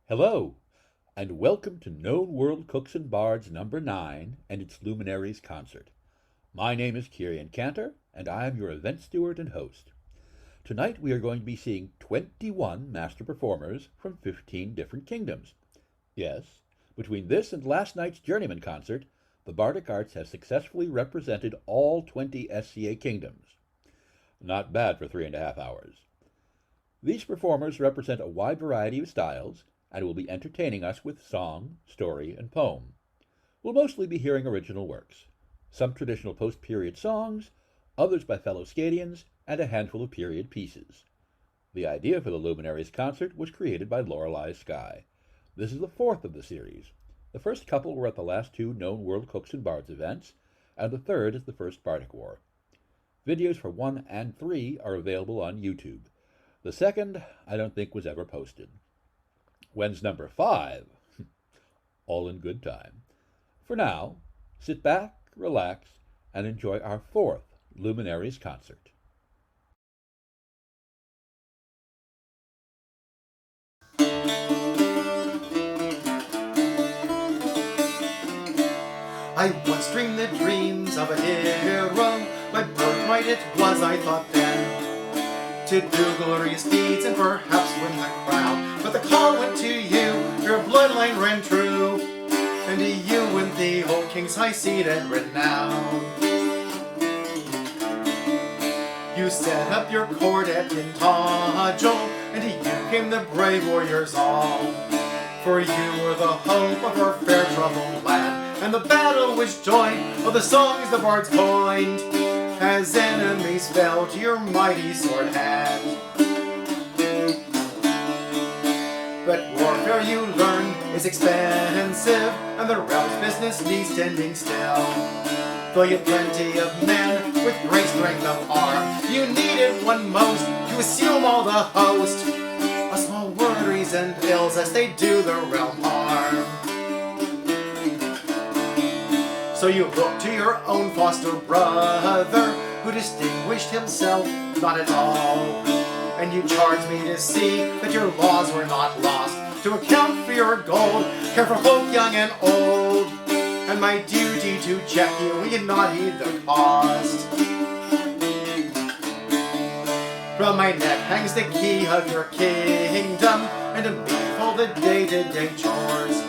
Hello, and welcome to Known World Cooks and Bards number 9 and its Luminaries Concert. My name is Kieran Cantor, and I am your event steward and host. Tonight we are going to be seeing 21 master performers from 15 different kingdoms. Yes, between this and last night's Journeyman concert, the Bardic Arts have successfully represented all 20 SCA kingdoms. Not bad for 3.5 hours. These performers represent a wide variety of styles, and will be entertaining us with song, story, and poem. We'll mostly be hearing original works, some traditional post-period songs, others by fellow Scadians, and a handful of period pieces. The idea for the Luminaries concert was created by Lorelei Sky. This is the 4th of the series. The first couple were at the last 2 Known World Cooks and Bards events, and the third is the first Bardic War. Videos for 1 and 3 are available on YouTube. The second, I don't think, was ever posted. When's number 5? All in good time. For now, sit back, relax, and enjoy our 4th Luminaries concert. I once dreamed the dreams of a hero. My birthright it was, I thought then, to do glorious deeds and perhaps win the crown. But the call went to you, your bloodline ran true, and to you went the old king's high-seated renown. You set up your court at Tintagel, and to you came the brave warriors all. For you were the hope of our fair troubled land, and the battle was joined of the songs the bards coined, as enemies fell to your mighty sword hand. But warfare you learned is expensive, and the realm's business needs tending still. Though you've plenty of men with great strength of arm, you needed one most to assume all the host of small worries and ills as they do the realm harm. So you look to your own foster brother, who distinguished himself not at all. And you charged me to see that your laws were not lost, to account for your gold, care for folk young and old, and my duty to check you when you not heed the cost. From my neck hangs the key of your kingdom, and to me fall the day-to-day chores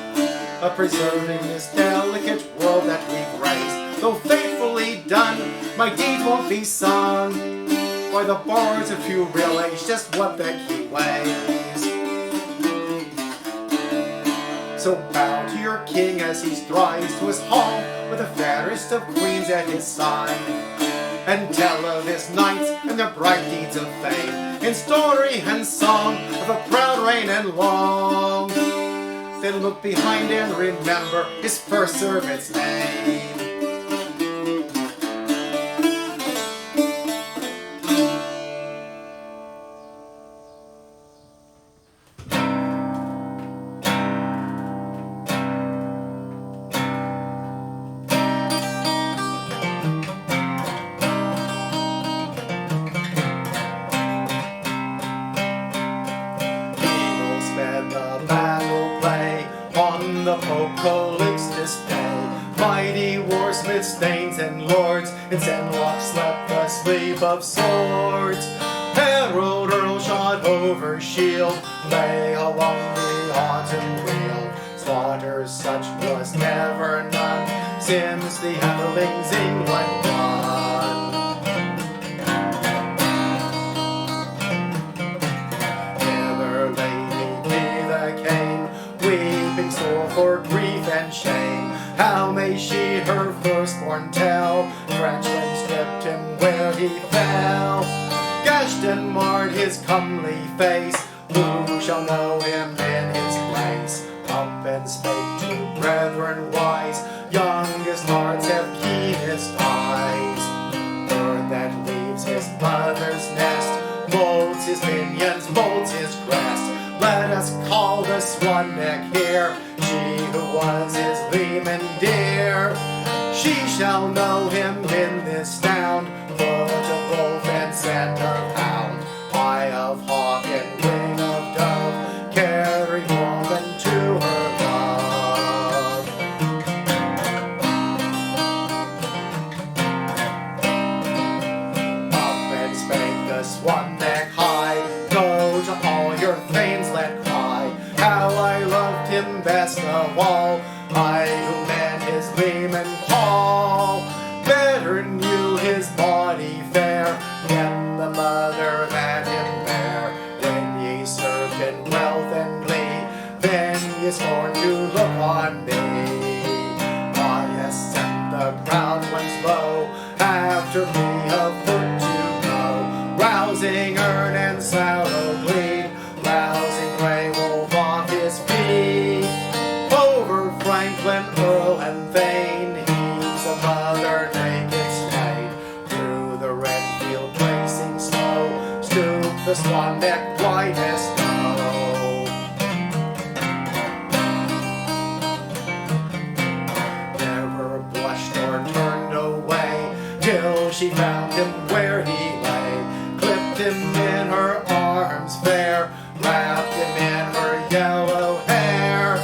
of preserving this delicate world that we've raised. Though faithfully done, my deeds won't be sung by the bards if you realize just what the key weighs. So bow to your king as he strides to his hall, with the fairest of queens at his side, and tell of his knights and their bright deeds of fame, in story and song of a proud reign and long. Then look behind and remember his first servant's name. Thanes and lords, and Sandwalk slept the sleep of swords. Herald Earl shot over shield, lay along the autumn field. Slaughter such was never none, since the Athelings England won. Hither Lady Neither came, weeping sore for grief and shame. How may she her firstborn tell? Trenchling stripped him where he fell, gashed and marred his comely face. Who shall know him in his place? Up and spake to brethren wise, youngest hearts have keenest eyes. Bird that leaves his mother's nest, molds his pinions, molds his crest. Let us call the Swan-Neck here, she who was his leman dear. She shall know him in this town, foot of wolf and scent of hound, eye of hawk and wing of dove, carry woman the Swan-Neck high. Go to all your thanes, let cry how I loved him best of all. I who met his leman hall, better knew his body fair than the mother that him bare. When ye served in wealth and glee, then ye scorned to look on me. I have sent the proud ones low, after me a foot to go, rousing urn and sallow gleed, rousing grey wolf off his feet. Over Franklin, Earl, and Thane, heaps of mother naked slain. Through the red field tracing snow, stoop the Swan-Neck white as snow. Never blushed or turned away, till she found him where he lay. Clipped him in her arms fair, wrapped him in her yellow hair,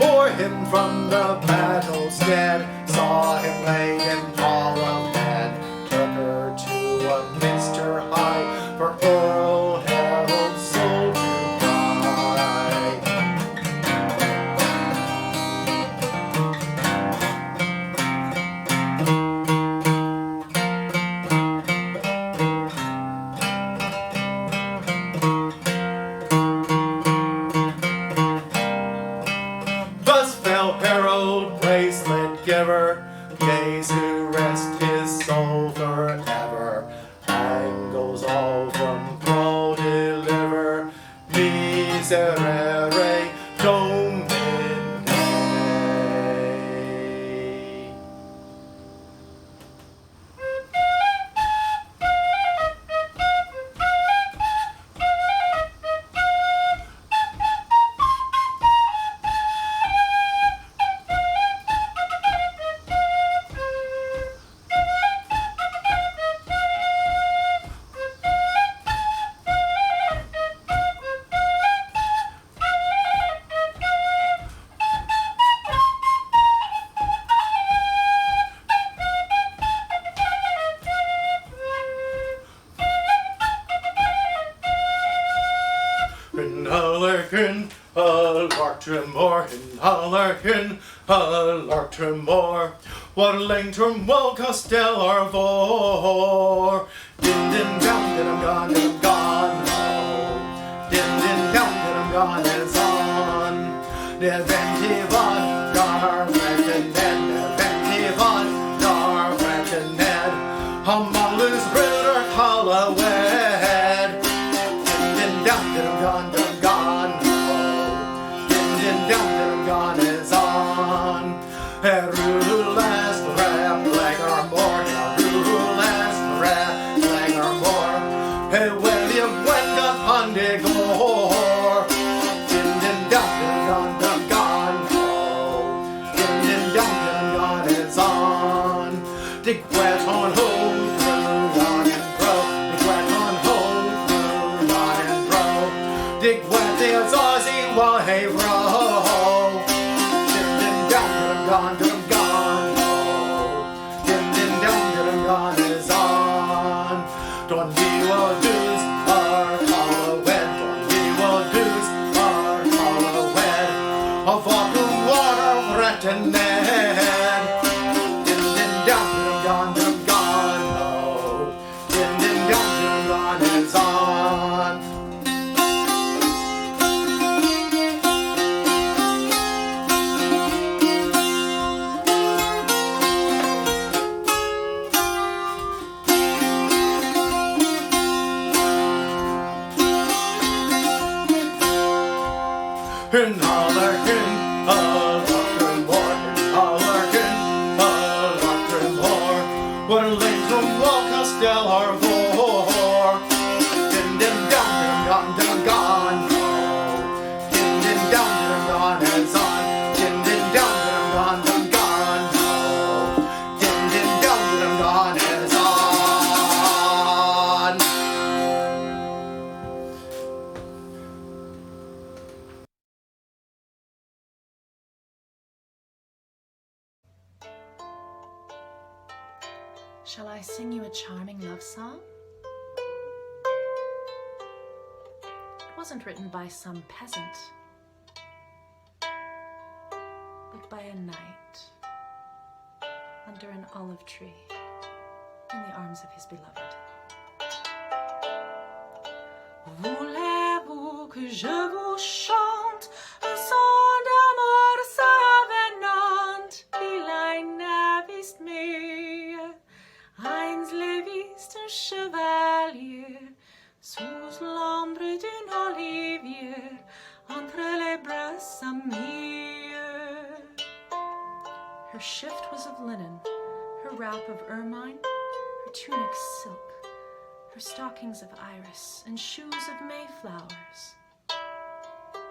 bore him from the battle's stead, saw him laid in column bed, took her to a minster high, for Earl Harold's soul to cry. Thus fell Harold, bracelet giver, gaze who rest his soul forever. Angles all from thrall deliver, miserere domine. In Alarc'h, in Alarc'h, what a lane from well Castellarvor. Din din down, din I'm gone, oh. Din din down, din I'm gone, it's on. Neventivan, dar, Ned, Neventivan, dar, Ned, Hamalus, Ritter, Hollowed. Din din down, din I'm gone, gone is on. Last rap, like our more. Last rap, like our more. Hey, William went up on the gore. Din din down, gone. Din down, gone is on. Dick wet on home through on and pro. Dick wet on home through on and pro. Dick wet is Aussie while hey bro. Gone, oh. Din din down, is on. Don't we will do's our Hollowed. Don't we will do's our Hollowed. Of autumn water, written Ned. Din din down, oh. Din din down, is on. In Alarc'h, what a lane from well Castellarvor. Din din down, gone, oh. Din din down, is on. Din din down, gone, oh. Din din down, is on. Shall I sing you a charming love song? wasn't written by some peasant, but by a knight under an olive tree in the arms of his beloved. Voulez-vous que je vous chante un son d'amour savenant, il n'avist mehr, eins levist un chevalier, sous l'ombre d'une olivière, entre les bras amis. Her shift was of linen, her wrap of ermine, her tunic silk, her stockings of iris, and shoes of mayflowers.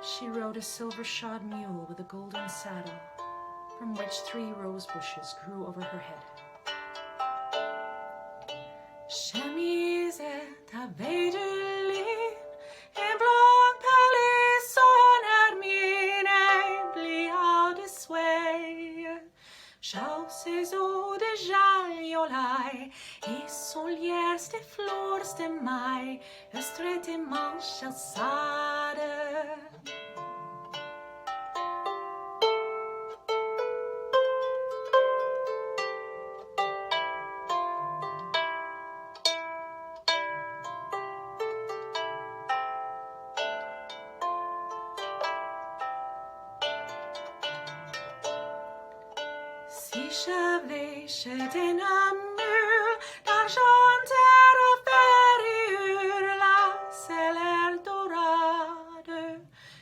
She rode a silver-shod mule with a golden saddle, from which 3 rose bushes grew over her head. Chemise avait du lin, et blanc pelisse son hermine, pliant de soie. Ses eaux de jaliolaï et son lierre de fleurs de maille, estreitement chaussade. Si j'avais chez un mule d'argentaire à ferrure, là c'est l'Eldorado,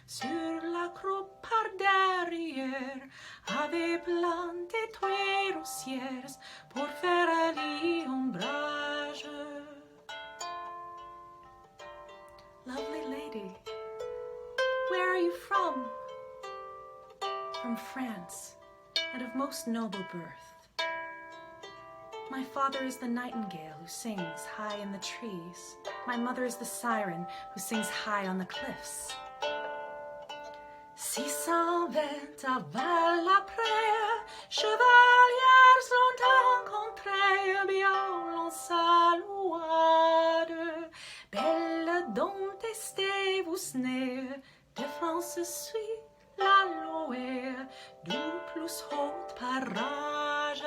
sur la croupe par derrière, avait planté 3 rosières pour faire ali ombrage. Lovely lady, where are you from? From France, and of most noble birth. My father is the nightingale who sings high in the trees. My mother is the siren who sings high on the cliffs. 620 avant l'après, chevaliers l'ont rencontré, bien l'on saluade. Belle dont estez-vous née, de France suis la loire, du plus haute parage.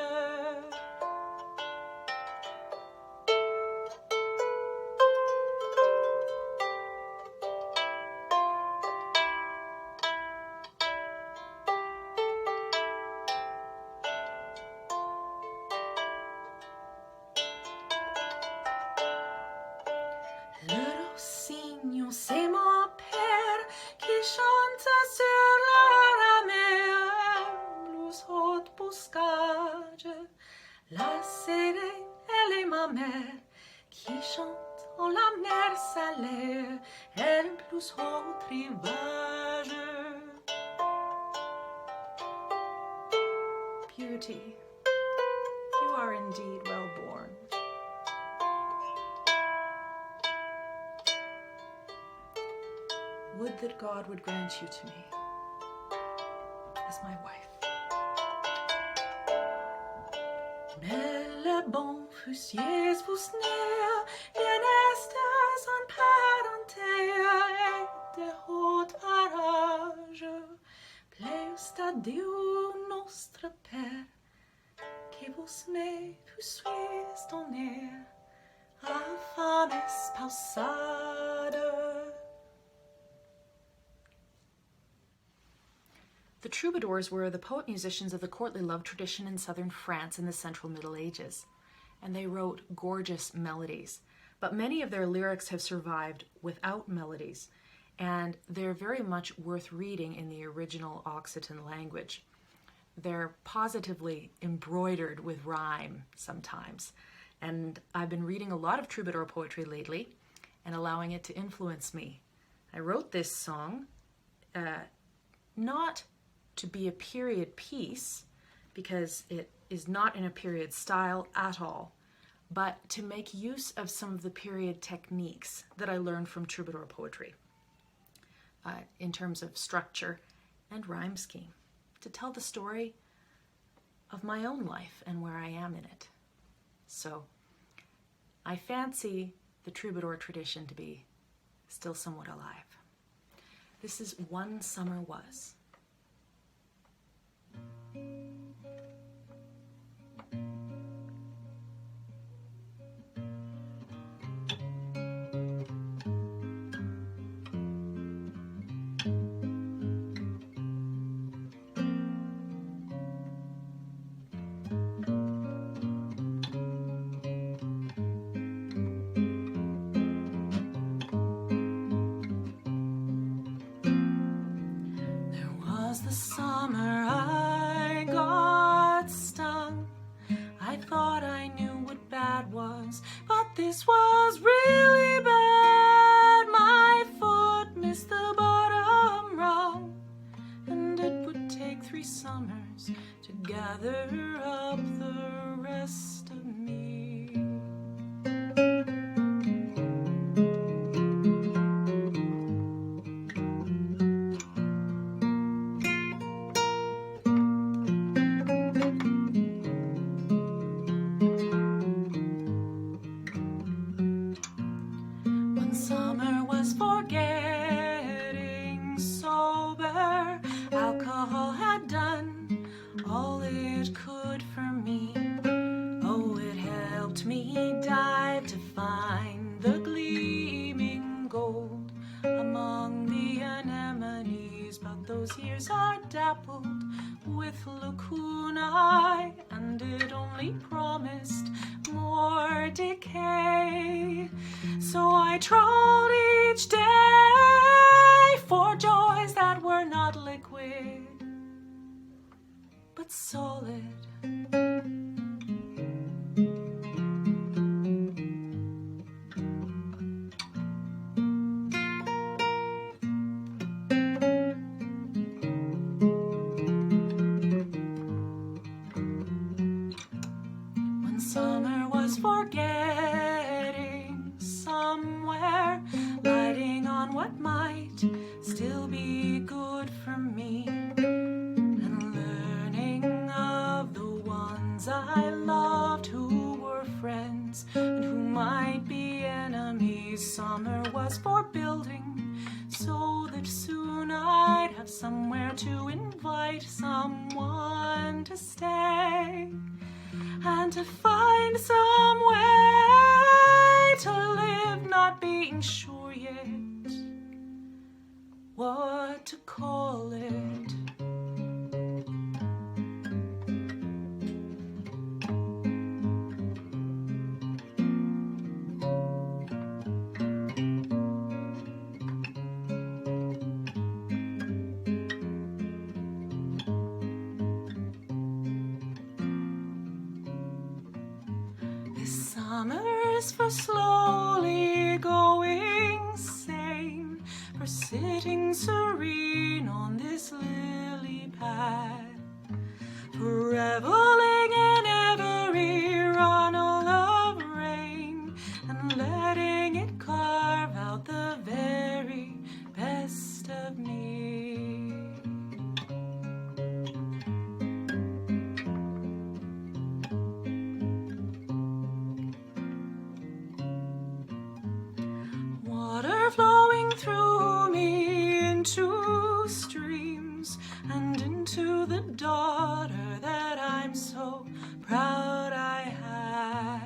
C'est mon père qui chante sur la mer, blues haute bouscade. La sirène, elle est ma mère qui chante en la mer salée, elle plus haute rivage. Beauty, you are indeed well born. Would that God would grant you to me as my wife. Mais le bon fusiez vous n'est, bien estes en parenté et de haute parage. Pleus à Dieu notre Père, qui vous me fusiez donner à femme espousade. The troubadours were the poet-musicians of the courtly love tradition in southern France in the Central Middle Ages, and they wrote gorgeous melodies. But many of their lyrics have survived without melodies, and they're very much worth reading in the original Occitan language. They're positively embroidered with rhyme sometimes, and I've been reading a lot of troubadour poetry lately and allowing it to influence me. I wrote this song not to be a period piece, because it is not in a period style at all, but to make use of some of the period techniques that I learned from troubadour poetry in terms of structure and rhyme scheme, to tell the story of my own life and where I am in it. So I fancy the troubadour tradition to be still somewhat alive. This is One Summer Was. The summer I got stung. I thought I knew what bad was, but this was really bad. My foot missed the bottom rung, and it would take 3 summers to gather up the rest of me. Years are dappled with lacunae, and it only promised more decay. So I trod each day for joys that were not liquid, but solid. Still be good for me, and learning of the ones I loved who were friends and who might be enemies. Summer was for building, so that soon I'd have somewhere to invite someone to stay, and to find some way to live, not being sure yet what to call it. This summer's for slowly going sane, for sitting serene on this lily pad, for reveling in every runnel of rain, and letting it carve out the very best of me. Water flowing through me into streams, and into the daughter that I'm so proud I had.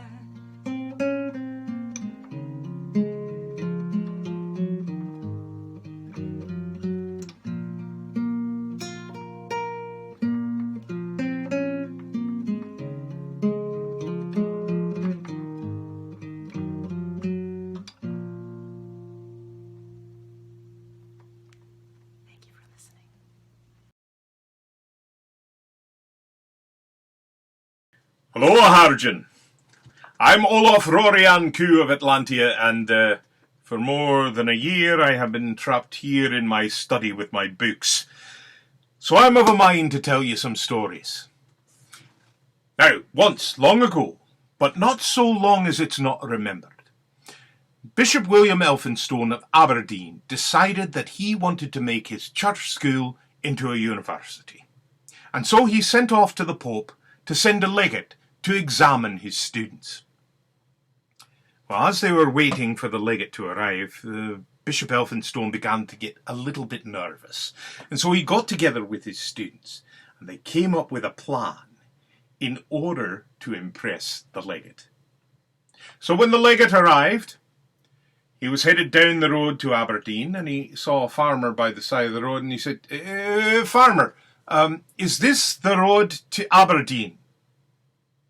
Hello, Harjan. I'm Olaf Rorian Q of Atlantia, and for more than a year I have been trapped here in my study with my books. So I'm of a mind to tell you some stories. Now, once, long ago, but not so long as it's not remembered, Bishop William Elphinstone of Aberdeen decided that he wanted to make his church school into a university. And so he sent off to the Pope to send a legate to examine his students. Well, as they were waiting for the legate to arrive, the Bishop Elphinstone began to get a little bit nervous. And so he got together with his students, and they came up with a plan in order to impress the legate. So when the legate arrived, he was headed down the road to Aberdeen, and he saw a farmer by the side of the road, and he said, Farmer, is this the road to Aberdeen?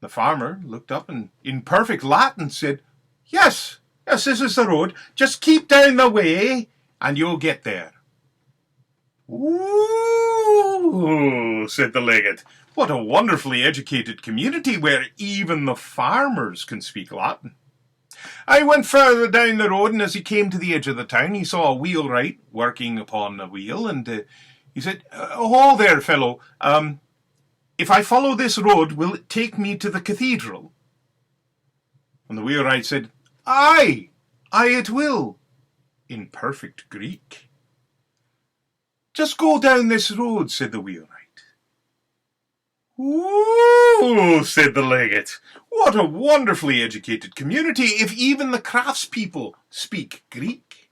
The farmer looked up and in perfect Latin said, Yes, this is the road. Just keep down the way and you'll get there. Ooh, said the legate. What a wonderfully educated community where even the farmers can speak Latin. I went further down the road, and as he came to the edge of the town, he saw a wheelwright working upon a wheel, and he said, "Oh, there, fellow, if I follow this road, will it take me to the cathedral?" And the wheelwright said, Aye, it will, in perfect Greek. "Just go down this road," said the wheelwright. "Ooh," said the legate. "What a wonderfully educated community, if even the craftspeople speak Greek."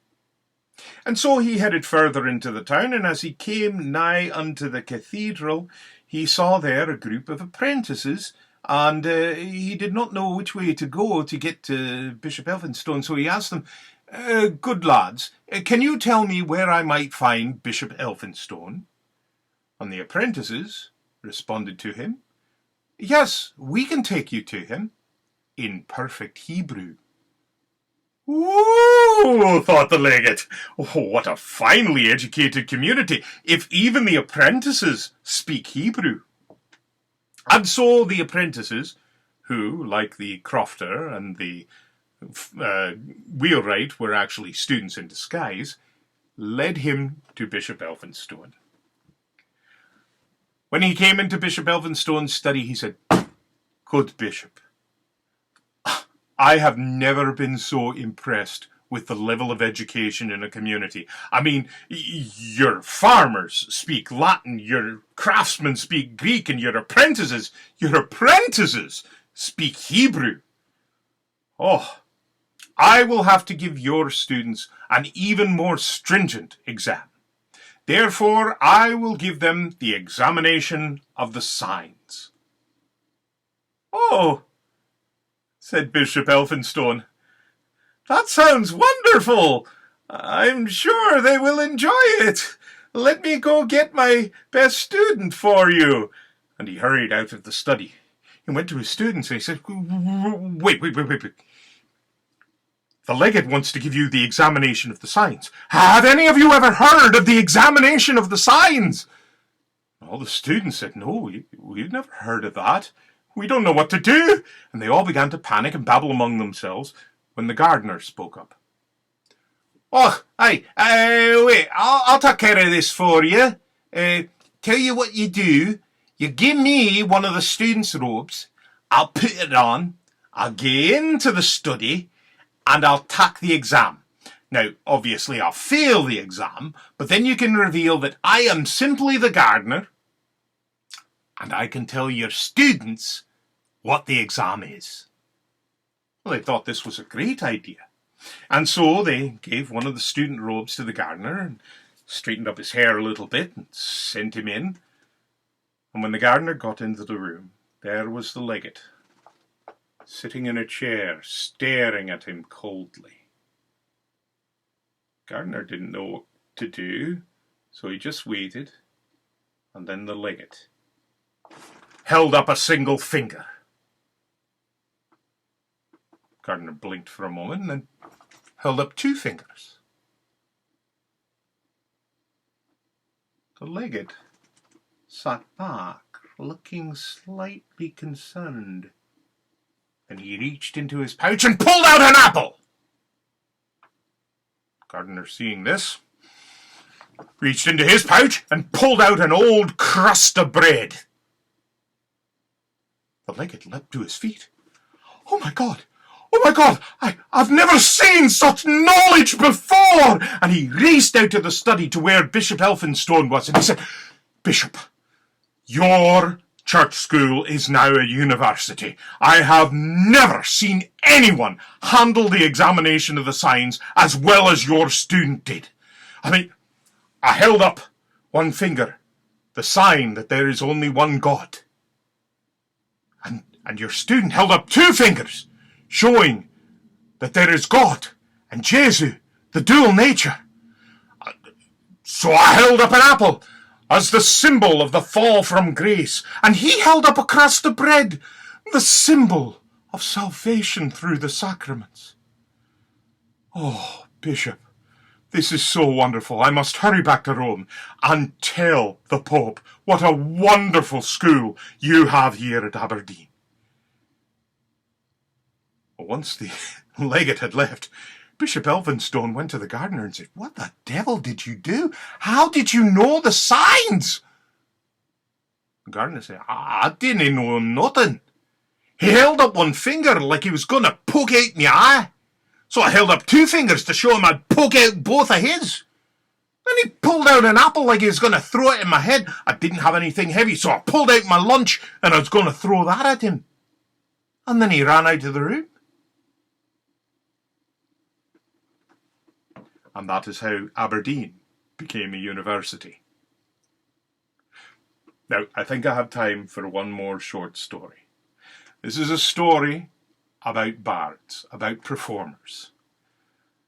And so he headed further into the town, and as he came nigh unto the cathedral, he saw there a group of apprentices, and he did not know which way to go to get to Bishop Elphinstone, so he asked them, "Good lads, can you tell me where I might find Bishop Elphinstone?" And the apprentices responded to him, "Yes, we can take you to him," in perfect Hebrew. "Ooh," thought the legate. "Oh, what a finely educated community, if even the apprentices speak Hebrew." And so the apprentices, who, like the crofter and the wheelwright, were actually students in disguise, led him to Bishop Elphinstone. When he came into Bishop Elphinstone's study, he said, "Good Bishop, I have never been so impressed with the level of education in a community. I mean, your farmers speak Latin, your craftsmen speak Greek, and your apprentices speak Hebrew. Oh, I will have to give your students an even more stringent exam. Therefore, I will give them the examination of the signs." "Oh," said Bishop Elphinstone, "that sounds wonderful. I'm sure they will enjoy it. Let me go get my best student for you." And he hurried out of the study. He went to his students and he said, Wait. The legate wants to give you the examination of the signs. Have any of you ever heard of the examination of the signs?" All the students said, "No, we've never heard of that. We don't know what to do." And they all began to panic and babble among themselves when the gardener spoke up. "Oh, wait, I'll take care of this for you. Tell you what you do. You give me one of the students' robes. I'll put it on. I'll go into the study, and I'll take the exam. Now, obviously, I'll fail the exam, but then you can reveal that I am simply the gardener, and I can tell your students what the exam is." Well, they thought this was a great idea. And so they gave one of the student robes to the gardener and straightened up his hair a little bit and sent him in. And when the gardener got into the room, there was the legate, sitting in a chair, staring at him coldly. Gardener didn't know what to do, so he just waited, and then the legate held up a single finger. Gardener blinked for a moment and then held up 2 fingers. The legate sat back, looking slightly concerned. Then he reached into his pouch and pulled out an apple. Gardener, seeing this, reached into his pouch and pulled out an old crust of bread. The legate leapt to his feet. Oh my God! I've never seen such knowledge before!" And he raced out to the study to where Bishop Elphinstone was, and he said, "Bishop, your church school is now a university. I have never seen anyone handle the examination of the signs as well as your student did. I mean, I held up one finger, the sign that there is only one God. And your student held up two fingers, showing that there is God and Jesu, the dual nature. So I held up an apple as the symbol of the fall from grace, and he held up a crust of bread, the symbol of salvation through the sacraments. Oh, Bishop, this is so wonderful. I must hurry back to Rome and tell the Pope what a wonderful school you have here at Aberdeen. Once the legate had left, Bishop Elphinstone went to the gardener and said, "What the devil did you do? How did you know the signs?" The gardener said, "I didn't know nothing. He held up one finger like he was going to poke out my eye. So I held up two fingers to show him I'd poke out both of his. Then he pulled out an apple like he was going to throw it in my head. I didn't have anything heavy, so I pulled out my lunch and I was going to throw that at him. And then he ran out of the room." And that is how Aberdeen became a university. Now, I think I have time for one more short story. This is a story about bards, about performers.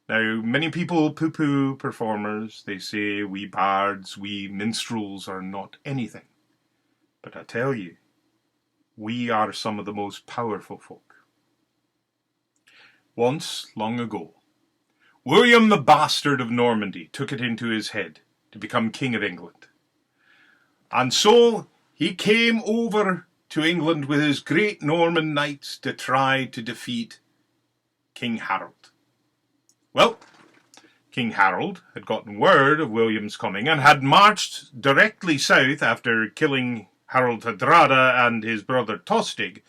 Now, many people poo-poo performers. They say we bards, we minstrels are not anything. But I tell you, we are some of the most powerful folk. Once, long ago, William the Bastard of Normandy took it into his head to become King of England. And so he came over to England with his great Norman knights to try to defeat King Harold. Well, King Harold had gotten word of William's coming and had marched directly south after killing Harold Hardrada and his brother Tostig,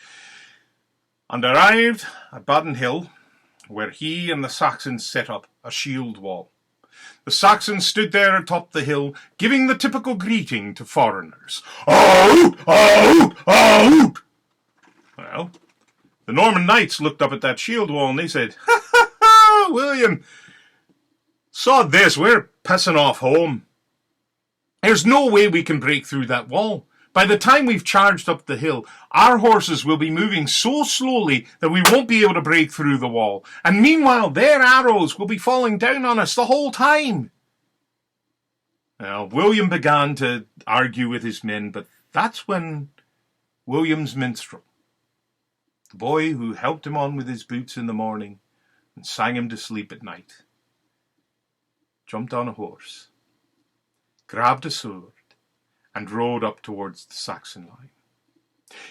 and arrived at Baden Hill, where he and the Saxons set up a shield wall. The Saxons stood there atop the hill, giving the typical greeting to foreigners. "Out! Out! Out!" Well, the Norman knights looked up at that shield wall and they said, "Ha ha ha, William, sod this, we're pissing off home. There's no way we can break through that wall. By the time we've charged up the hill, our horses will be moving so slowly that we won't be able to break through the wall. And meanwhile, their arrows will be falling down on us the whole time." Now, William began to argue with his men, but that's when William's minstrel, the boy who helped him on with his boots in the morning and sang him to sleep at night, jumped on a horse, grabbed a sword, and rode up towards the Saxon line.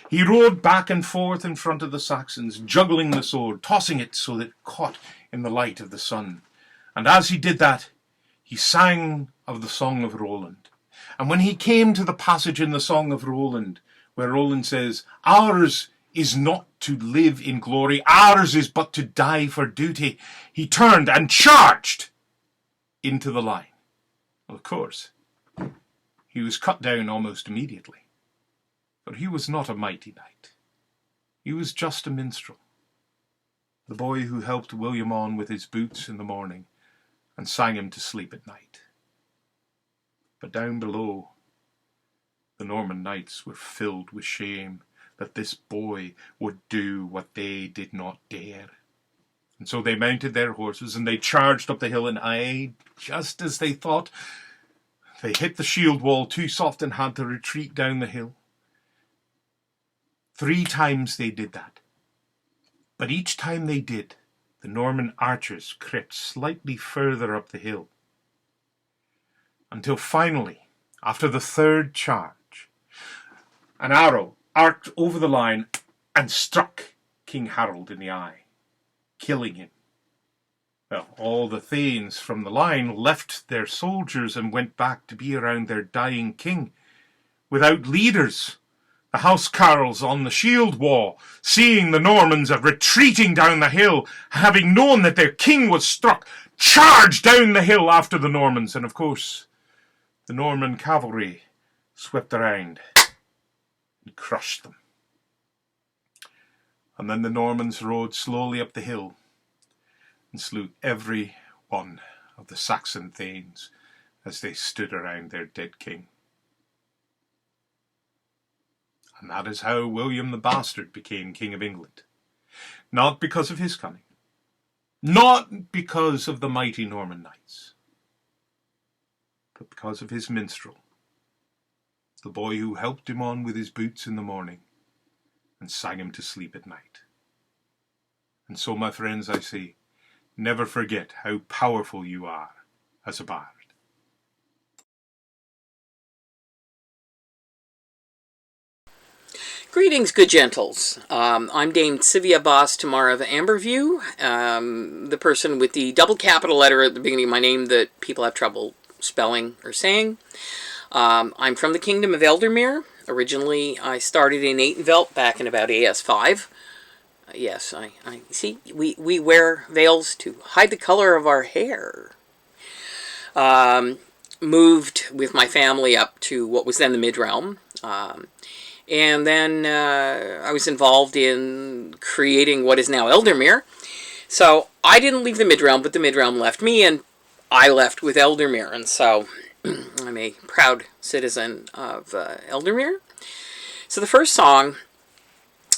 He rode back and forth in front of the Saxons, juggling the sword, tossing it so that it caught in the light of the sun. And as he did that, he sang of the Song of Roland. And when he came to the passage in the Song of Roland, where Roland says, "Ours is not to live in glory, ours is but to die for duty," he turned and charged into the line. Well, of course, he was cut down almost immediately, for he was not a mighty knight. He was just a minstrel, the boy who helped William on with his boots in the morning and sang him to sleep at night. But down below, the Norman knights were filled with shame that this boy would do what they did not dare. And so they mounted their horses and they charged up the hill, and just as they thought, they hit the shield wall too soft and had to retreat down the hill. 3 times they did that. But each time they did, the Norman archers crept slightly further up the hill. Until finally, after the 3rd charge, an arrow arced over the line and struck King Harold in the eye, killing him. Well, all the thanes from the line left their soldiers and went back to be around their dying king, without leaders. The housecarls on the shield wall, seeing the Normans retreating down the hill, having known that their king was struck, charged down the hill after the Normans. And of course, the Norman cavalry swept around. and crushed them. And then the Normans rode slowly up the hill and slew every one of the Saxon thanes as they stood around their dead king. And that is how William the Bastard became King of England. Not because of his cunning, not because of the mighty Norman knights, but because of his minstrel, the boy who helped him on with his boots in the morning and sang him to sleep at night. And so, my friends, I say, never forget how powerful you are as a bard. Greetings, good gentles. I'm Dame TSivia Boss Tamara of Amberview, the person with the double capital letter at the beginning of my name that people have trouble spelling or saying. I'm from the Kingdom of Ealdormere. Originally, I started in Atenvelt back in about AS5. Yes, I see, we wear veils to hide the color of our hair. Moved with my family up to what was then the Mid-Realm. And then I was involved in creating what is now Ealdormere. So I didn't leave the Mid-Realm, but the Mid-Realm left me, and I left with Ealdormere. And so I'm a proud citizen of Ealdormere. So the first song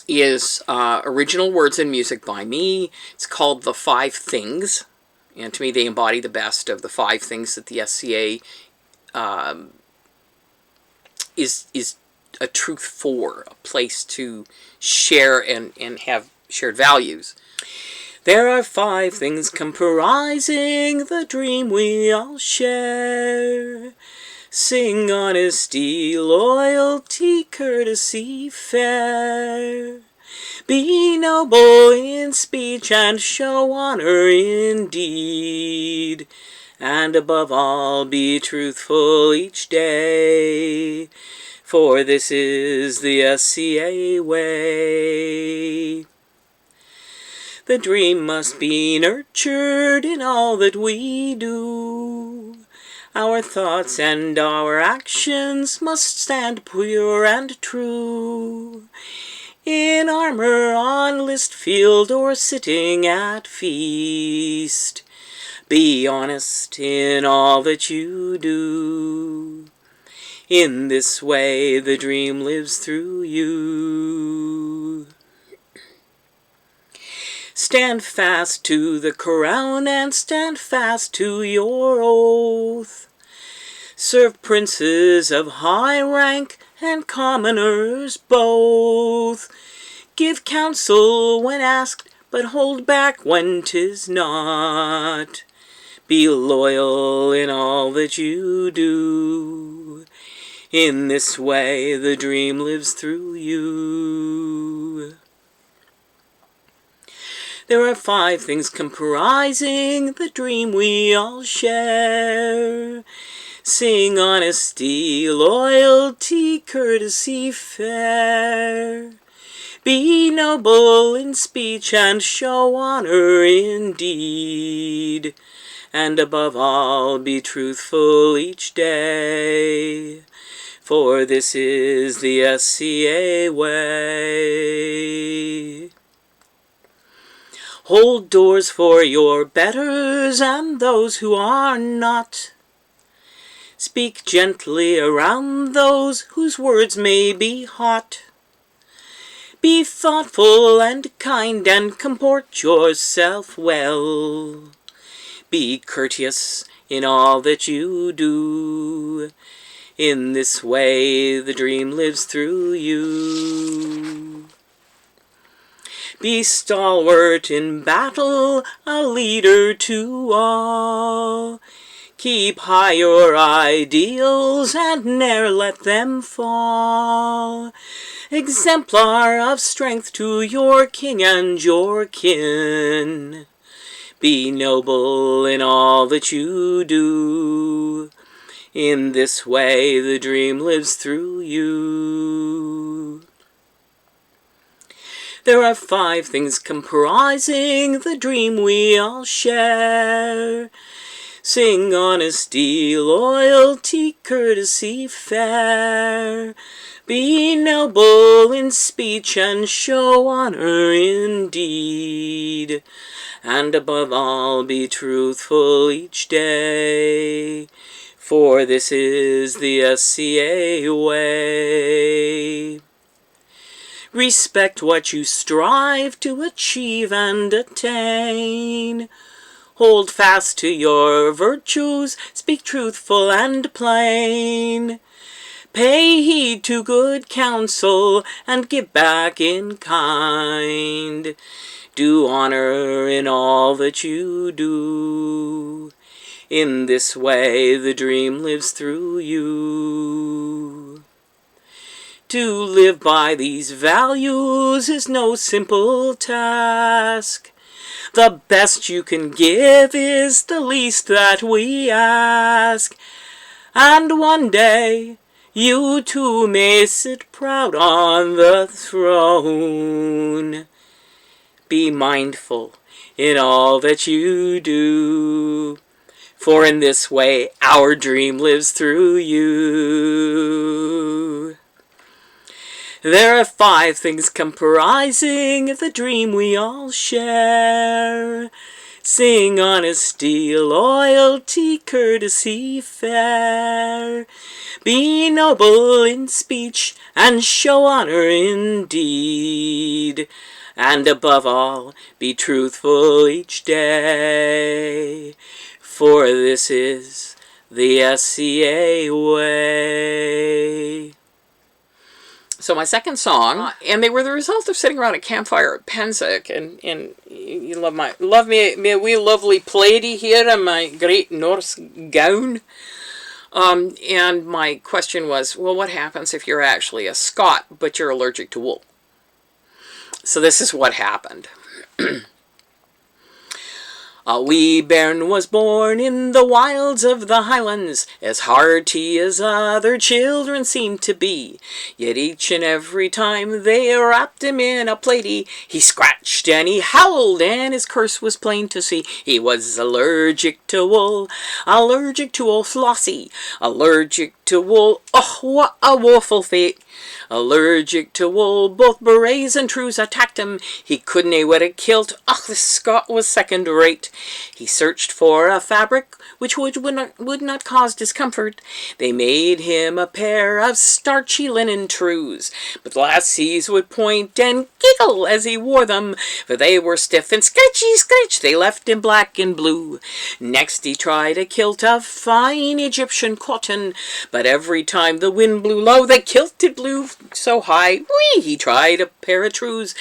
is original words and music by me. It's called The Five Things. And to me, they embody the best of the 5 things that the SCA is a truth for, a place to share and have shared values. There are 5 things comprising the dream we all share. Sing honesty, loyalty, courtesy, fair. Be noble in speech and show honor in deed. And above all, be truthful each day. For this is the SCA way. The dream must be nurtured in all that we do. Our thoughts and our actions must stand pure and true. In armor, on list field, or sitting at feast. Be honest in all that you do. In this way the dream lives through you. Stand fast to the crown and stand fast to your oath. Serve princes of high rank and commoners both. Give counsel when asked, but hold back when 'tis not. Be loyal in all that you do. In this way the dream lives through you. There are 5 things comprising the dream we all share. Sing honesty, loyalty, courtesy, fair. Be noble in speech and show honor in deed. And above all, be truthful each day. For this is the SCA way. Hold doors for your betters and those who are not. Speak gently around those whose words may be hot. Be thoughtful and kind and comport yourself well. Be courteous in all that you do. In this way the dream lives through you. Be stalwart in battle, a leader to all. Keep high your ideals and ne'er let them fall. Exemplar of strength to your king and your kin. Be noble in all that you do. In this way the dream lives through you. There are 5 things comprising the dream we all share. Sing honesty, loyalty, courtesy fair. Be noble in speech and show honor in deed. And above all, be truthful each day. For this is the SCA way. Respect what you strive to achieve and attain. Hold fast to your virtues, speak truthful and plain. Pay heed to good counsel and give back in kind. Do honor in all that you do. In this way the dream lives through you. To live by these values is no simple task. The best you can give is the least that we ask. And one day you too may sit proud on the throne. Be mindful in all that you do, for in this way our dream lives through you. There are 5 things comprising the dream we all share. Sing honesty, loyalty, courtesy fair. Be noble in speech and show honor in deed. And above all, be truthful each day. For this is the SCA way. So my second song, and they were the result of sitting around a campfire at Penzance, and you love me wee lovely plaidy here in my great Norse gown. And my question was, well, what happens if you're actually a Scot, but you're allergic to wool? So this is what happened. A wee bairn was born in the wilds of the Highlands, as hearty as other children seemed to be. Yet each and every time they wrapped him in a plaidie, he scratched and he howled, and his curse was plain to see. He was allergic to wool, allergic to old Flossie, allergic to wool. Oh, what a woeful fate! Allergic to wool, both berets and trews attacked him. He couldn't wear a kilt. Oh, the Scot was second rate. He searched for a fabric which would not cause discomfort. They made him a pair of starchy linen trews, but lassies would point and giggle as he wore them, for they were stiff and scratchy, they left him black and blue. Next he tried a kilt of fine Egyptian cotton, but every time the wind blew low, the kilted blew so high. Whee! He tried a pair of trews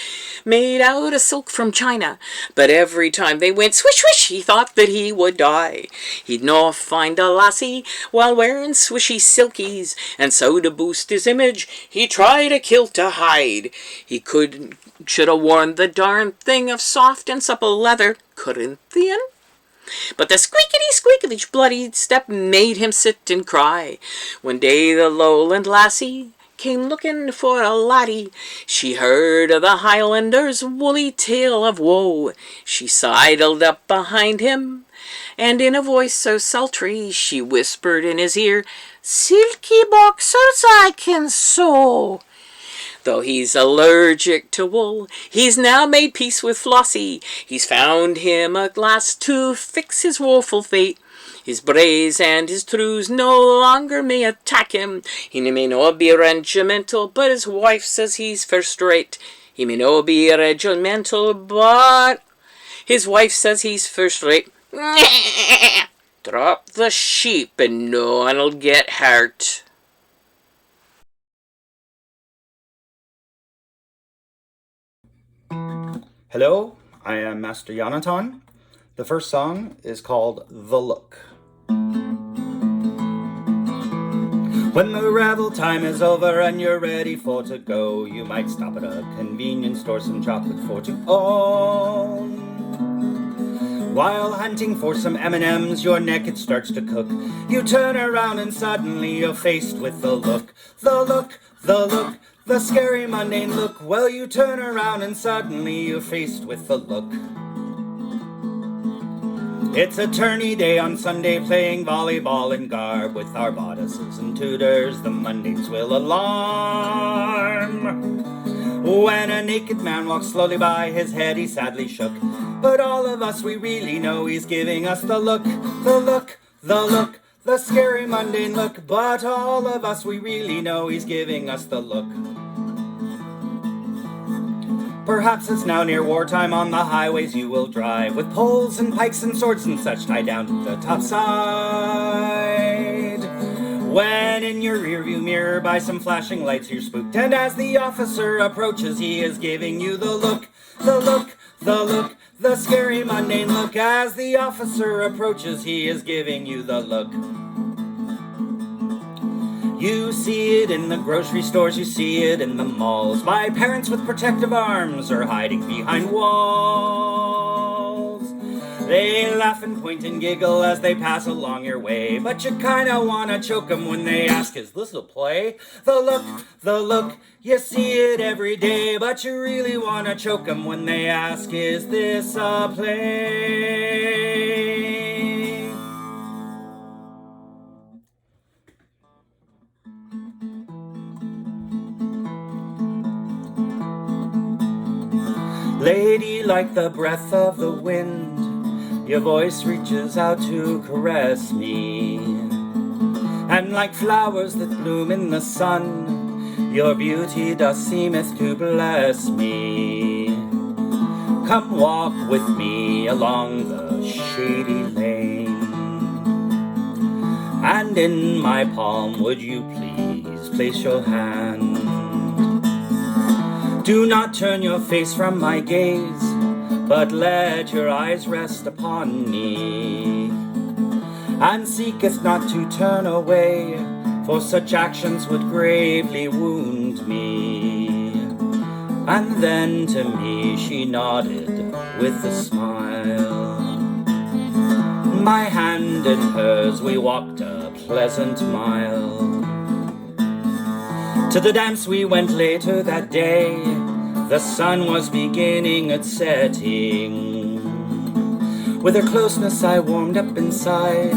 made out of silk from China, but every time they went swish swish, he thought that he would die. He'd not find a lassie while wearing swishy silkies, and so to boost his image, he tried a kilt to hide. He should have worn the darn thing of soft and supple leather, Corinthian. But the squeakity squeak of each bloody step made him sit and cry. One day the lowland lassie came looking for a laddie. She heard of the Highlanders' woolly tale of woe. She sidled up behind him, and in a voice so sultry, she whispered in his ear, "Silky boxers I can sew." Though he's allergic to wool, he's now made peace with Flossie. He's found him a glass to fix his woeful fate. His braes and his trews no longer may attack him. He may not be regimental, but his wife says he's first rate. He may not be regimental, but his wife says he's first rate. Drop the sheep and no one'll get hurt. Hello, I am Master Yonatan. The first song is called The Look. When the revel time is over and you're ready for to go, you might stop at a convenience store, some chocolate for to own. While hunting for some M&Ms, your neck it starts to cook. You turn around and suddenly you're faced with the look. The look, the look, the scary mundane look. Well, you turn around and suddenly you're faced with the look. It's a tourney day on Sunday, playing volleyball in garb. With our bodices and tutors, the Mondays will alarm. When a naked man walks slowly by, his head he sadly shook. But all of us, we really know he's giving us the look, the look, the look, the scary mundane look. But all of us, we really know he's giving us the look. Perhaps it's now near wartime, on the highways you will drive, with poles and pikes and swords and such tied down to the top side. When in your rearview mirror by some flashing lights you're spooked, and as the officer approaches he is giving you the look, the look, the look, the scary mundane look. As the officer approaches he is giving you the look. You see it in the grocery stores, you see it in the malls, by parents with protective arms or hiding behind walls. They laugh and point and giggle as they pass along your way, but you kinda wanna choke them when they ask, is this a play? The look, you see it every day, but you really wanna choke them when they ask, is this a play? Lady, like the breath of the wind, your voice reaches out to caress me. And like flowers that bloom in the sun, your beauty does seemeth to bless me. Come walk with me along the shady lane, and in my palm would you please place your hand. Do not turn your face from my gaze, but let your eyes rest upon me. And seeketh not to turn away, for such actions would gravely wound me. And then to me she nodded with a smile. My hand in hers, we walked a pleasant mile. To the dance we went later that day, the sun was beginning its setting. With her closeness I warmed up inside,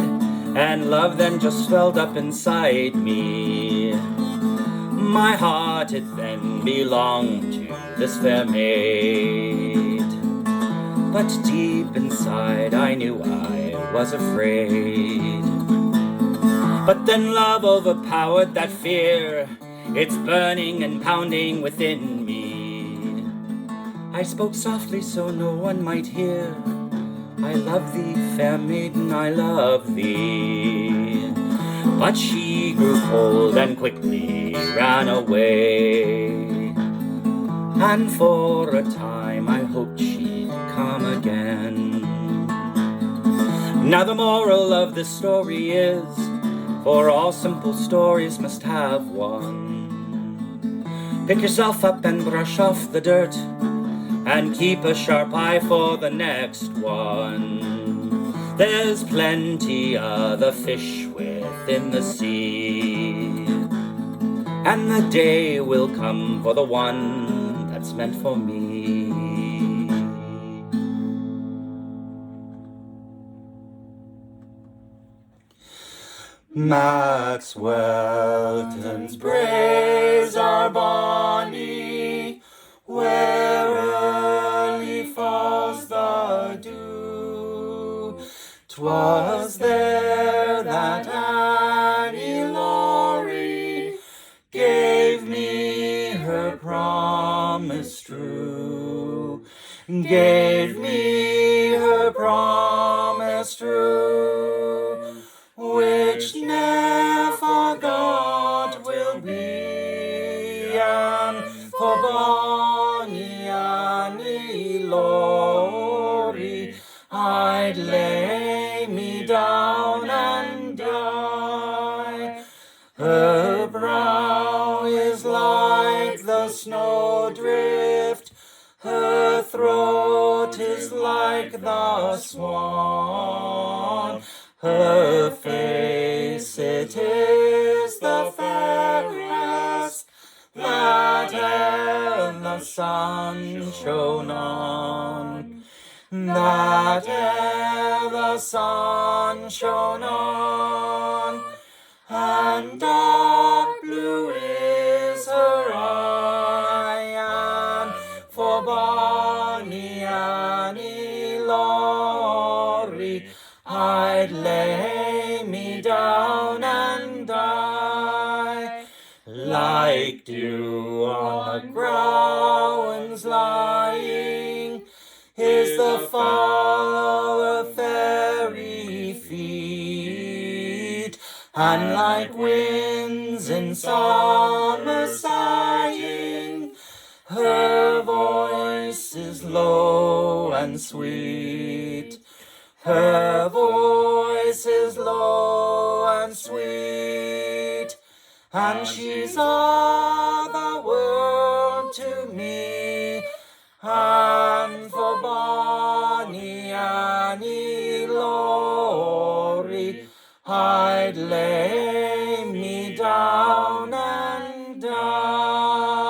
and love then just swelled up inside me. My heart it then belonged to this fair maid, but deep inside I knew I was afraid. But then love overpowered that fear, it's burning and pounding within me. I spoke softly so no one might hear, I love thee, fair maiden, I love thee. But she grew cold and quickly ran away, and for a time I hoped she'd come again. Now the moral of this story is, for all simple stories must have one. Pick yourself up and brush off the dirt, and keep a sharp eye for the next one. There's plenty other fish within the sea, and the day will come for the one that's meant for me. Maxwellton's braes are bonny, where early falls the dew. 'Twas there that Annie Laurie gave me her promise true, gave me her promise true, which ne'er forgot will be, and for bonny Annie Laurie I'd lay me down and die. Her brow is like the snowdrift, her throat is like the swan, her face it is the fairest that e'er the sun shone on. that ere the sun shone on, and dark blue is her eye, and for bonny Annie Laurie I'd lay me down and die, like dew on the growens lying is the fall of fairy feet, and like winds in summer sighing, her voice is low and sweet. Her voice is low and sweet, and she's all the world to me, and for bonny Annie Laurie I'd lay me down and die.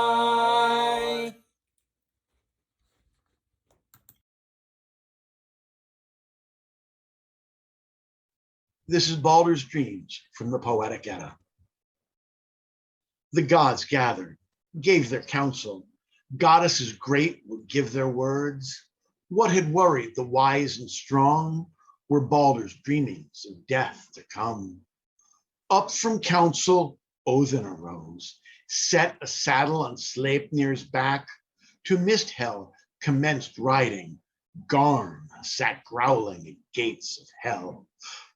This is Baldur's Dreams from the Poetic Edda. The gods gathered, gave their counsel. Goddesses great would give their words. What had worried the wise and strong were Baldur's dreamings of death to come. Up from council, Odin arose, set a saddle on Sleipnir's back. To Misthel commenced riding. Garn sat growling at gates of hell.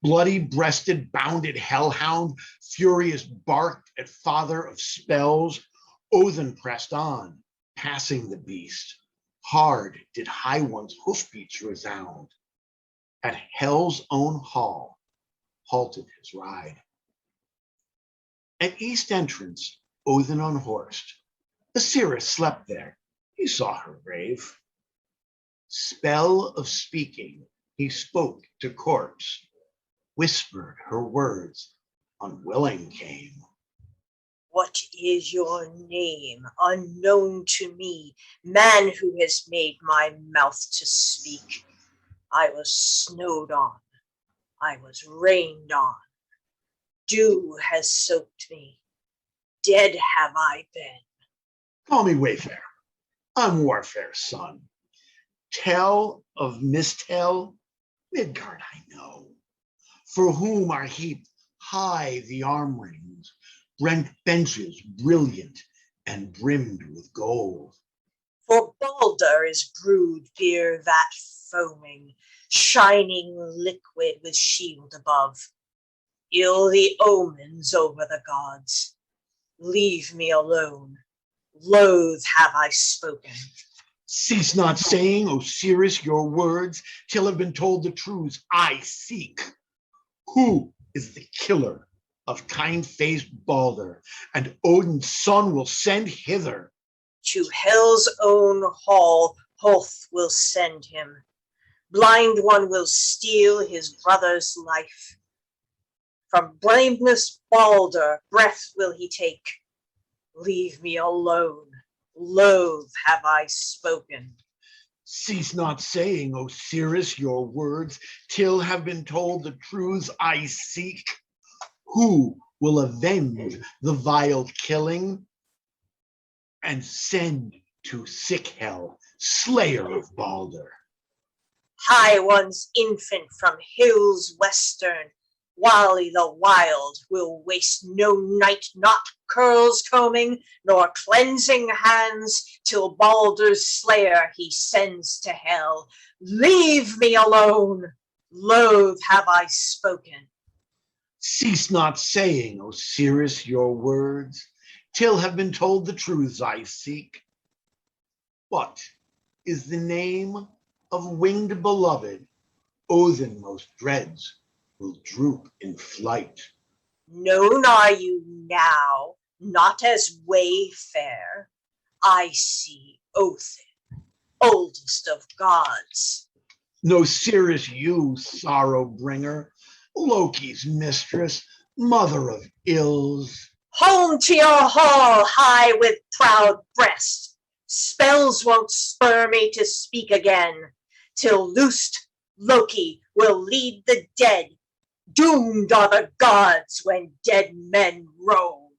Bloody-breasted, bounded hellhound, furious barked at father of spells. Odin pressed on, passing the beast. Hard did High One's hoofbeats resound. At Hell's own hall, halted his ride. At east entrance, Odin unhorsed. Asiris slept there. He saw her grave. Spell of speaking, he spoke to corpse. Whispered her words, unwilling came. What is your name, unknown to me, man who has made my mouth to speak? I was snowed on, I was rained on, dew has soaked me, dead have I been. Call me Wayfarer, I'm Warfare's son. Tell of Mistel, Midgard I know, for whom are heaped high the arm rings, brent benches brilliant and brimmed with gold. For Baldur is brewed beer that foaming, shining liquid with shield above. Ill the omens over the gods. Leave me alone. Loath have I spoken. Cease not saying, Osiris, your words, till have been told the truths I seek. Who is the killer of kind-faced Baldur, and Odin's son will send hither? To Hell's own hall, Hoth will send him. Blind one will steal his brother's life. From blameless Baldur, breath will he take. Leave me alone. Loath have I spoken. Cease not saying, Osiris, your words, till have been told the truths I seek. Who will avenge the vile killing and send to sick Hell, slayer of Baldur? High one's infant from hills western, Wally the wild will waste no night, not curls combing, nor cleansing hands, till Baldur's slayer he sends to hell. Leave me alone, loath have I spoken. Cease not saying, Osiris, your words, till have been told the truths I seek. What is the name of winged beloved Odin most dreads will droop in flight? Known are you now, not as Wayfair. I see Othin, oldest of gods. No Cirrus you, sorrow bringer, Loki's mistress, mother of ills. Home to your hall, high with proud breast. Spells won't spur me to speak again. till loosed Loki will lead the dead. Doomed are the gods when dead men roam.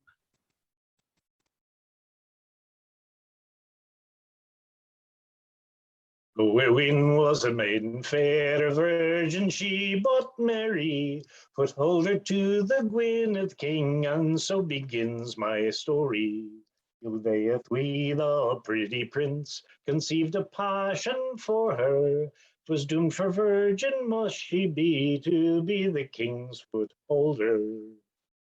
Gwyn was a maiden fair, a virgin she, but Mary put holder to the Gwynedd king, and so begins my story. Hlodowechssun, we the pretty prince, conceived a passion for her. 'Twas doomed for virgin must she be, to be the king's foot holder.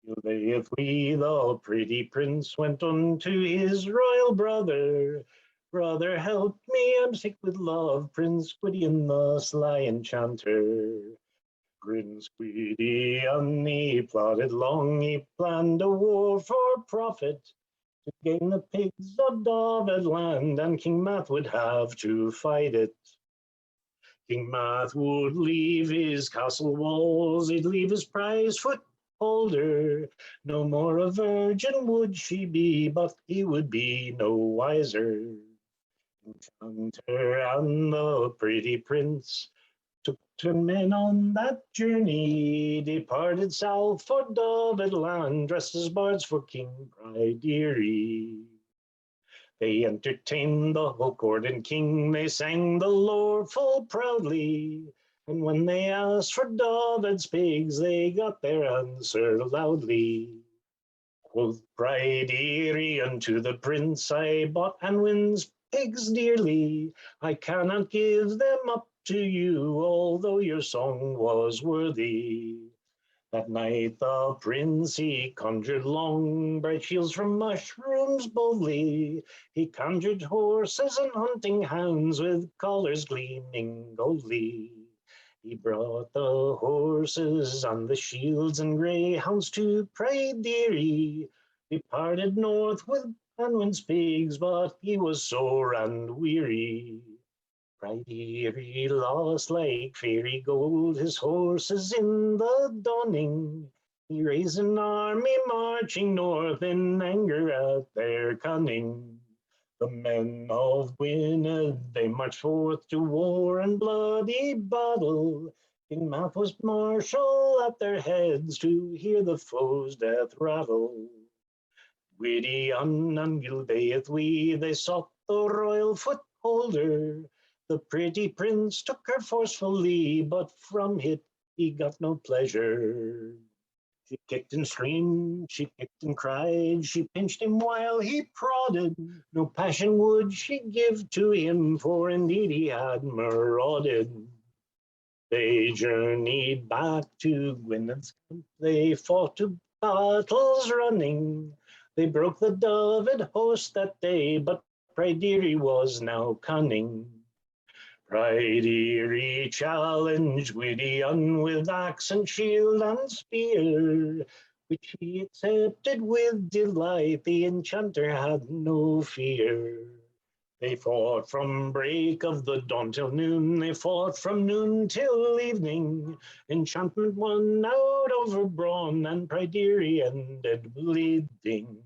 Hlodowechssun, we the pretty prince, went unto his royal brother. Brother, help me, I'm sick with love, Prince Gwydion the sly enchanter. Prince Gwydion, he plotted long, he planned a war for profit, to gain the pigs of David land, and King Math would have to fight it. King Math would leave his castle walls, he'd leave his prize foot holder. No more a virgin would she be, but he would be no wiser. Enchanter and the pretty prince took 10 men on that journey, departed south for David land, dressed as bards for King Ruaidhri. They entertained the whole court and king, they sang the lore full proudly, and when they asked for David's pigs, they got their answer loudly. Quoth Ruaidhri unto the prince, I bought Anwin's pigs dearly, I cannot give them up to you, although your song was worthy. That night the prince he conjured long, bright shields from mushrooms boldly. He conjured horses and hunting hounds with collars gleaming goldly. He brought the horses and the shields and greyhounds to Ruaidhri, departed north with Anwin's pigs, but he was sore and weary. Ruaidhri lost like fairy gold his horses in the dawning. He raised an army marching north in anger at their cunning. The men of Gwynedd, they marched forth to war and bloody battle. King Math was marshal at their heads to hear the foe's death rattle. Gwydion and Hlodowechssun, they sought the royal foot holder. The pretty prince took her forcefully, but from it he got no pleasure. She kicked and screamed, she kicked and cried, she pinched him while he prodded. No passion would she give to him, for indeed he had marauded. They journeyed back to Gwyned's camp, they fought to battles running. They broke the David host that day, but Ruaidhri was now cunning. Ruaidhri challenged Gwydion with axe and shield and spear, which he accepted with delight. The enchanter had no fear. They fought from break of the dawn till noon, they fought from noon till evening. Enchantment won out over brawn, and Ruaidhri ended bleeding.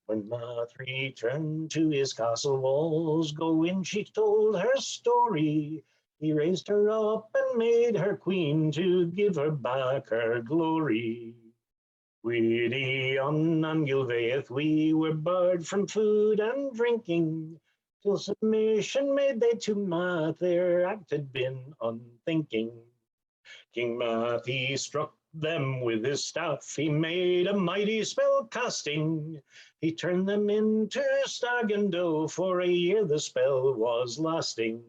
When Math returned to his castle walls, Gwyn she told her story. He raised her up and made her queen to give her back her glory. Gwydion and Hlodowechssun, we were barred from food and drinking, till submission made they to Math, their act had been unthinking. King Math, he struck them with his staff, he made a mighty spell casting. He turned them into stag and doe, for a year the spell was lasting.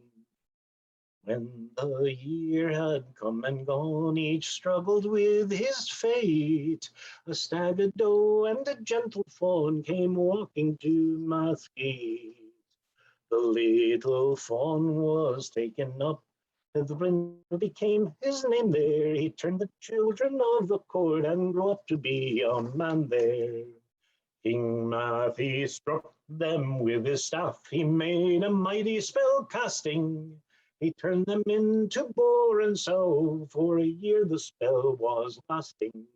When the year had come and gone, each struggled with his fate. A stag, a doe, and a gentle fawn came walking to Math's gate. The little fawn was taken up, Ithrin became his name there. He turned the children of the court and grew up to be a man there. King Math, he struck them with his staff, he made a mighty spell casting. He turned them into boar and sow, for a year the spell was lasting.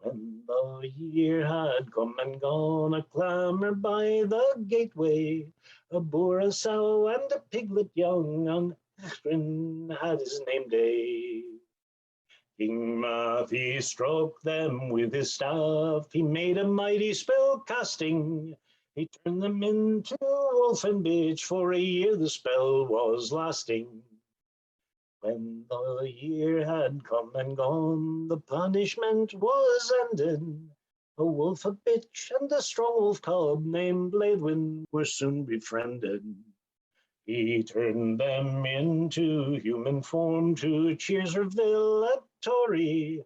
When the year had come and gone, a clamour by the gateway, a boar, a sow, and a piglet young, on Achrin had his name day. King Mathy struck them with his staff, he made a mighty spell casting, he turned them into wolf and bitch, for a year the spell was lasting. When the year had come and gone, the punishment was ended. A wolf, a bitch, and a strong wolf cub named Bladewind were soon befriended. He turned them into human form to cheers revelatory.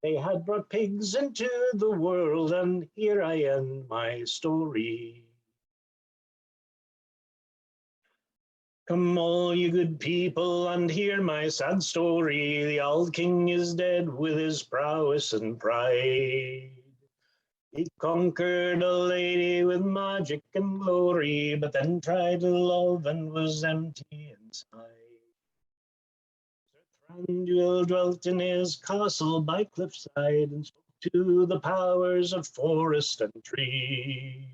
They had brought pigs into the world, and here I end my story. Come all you good people and hear my sad story. The old king is dead with his prowess and pride. He conquered a lady with magic and glory, but then tried to love and was empty inside. Sir Thranduil dwelt in his castle by cliffside and spoke to the powers of forest and tree.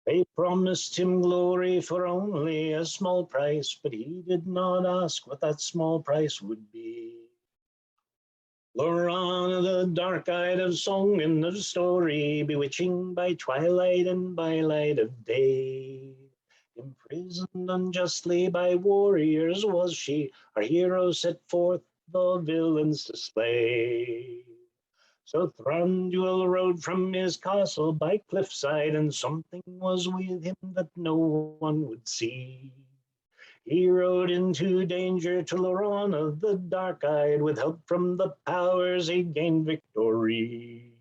They promised him glory for only a small price, but he did not ask what that small price would be. Lorana, the dark-eyed of song and of story, bewitching by twilight and by light of day. Imprisoned unjustly by warriors was she, our hero set forth the villains to slay. So Thranduil rode from his castle by cliffside, and something was with him that no one would see. He rode into danger to Lorana, the dark-eyed, with help from the powers he gained victory.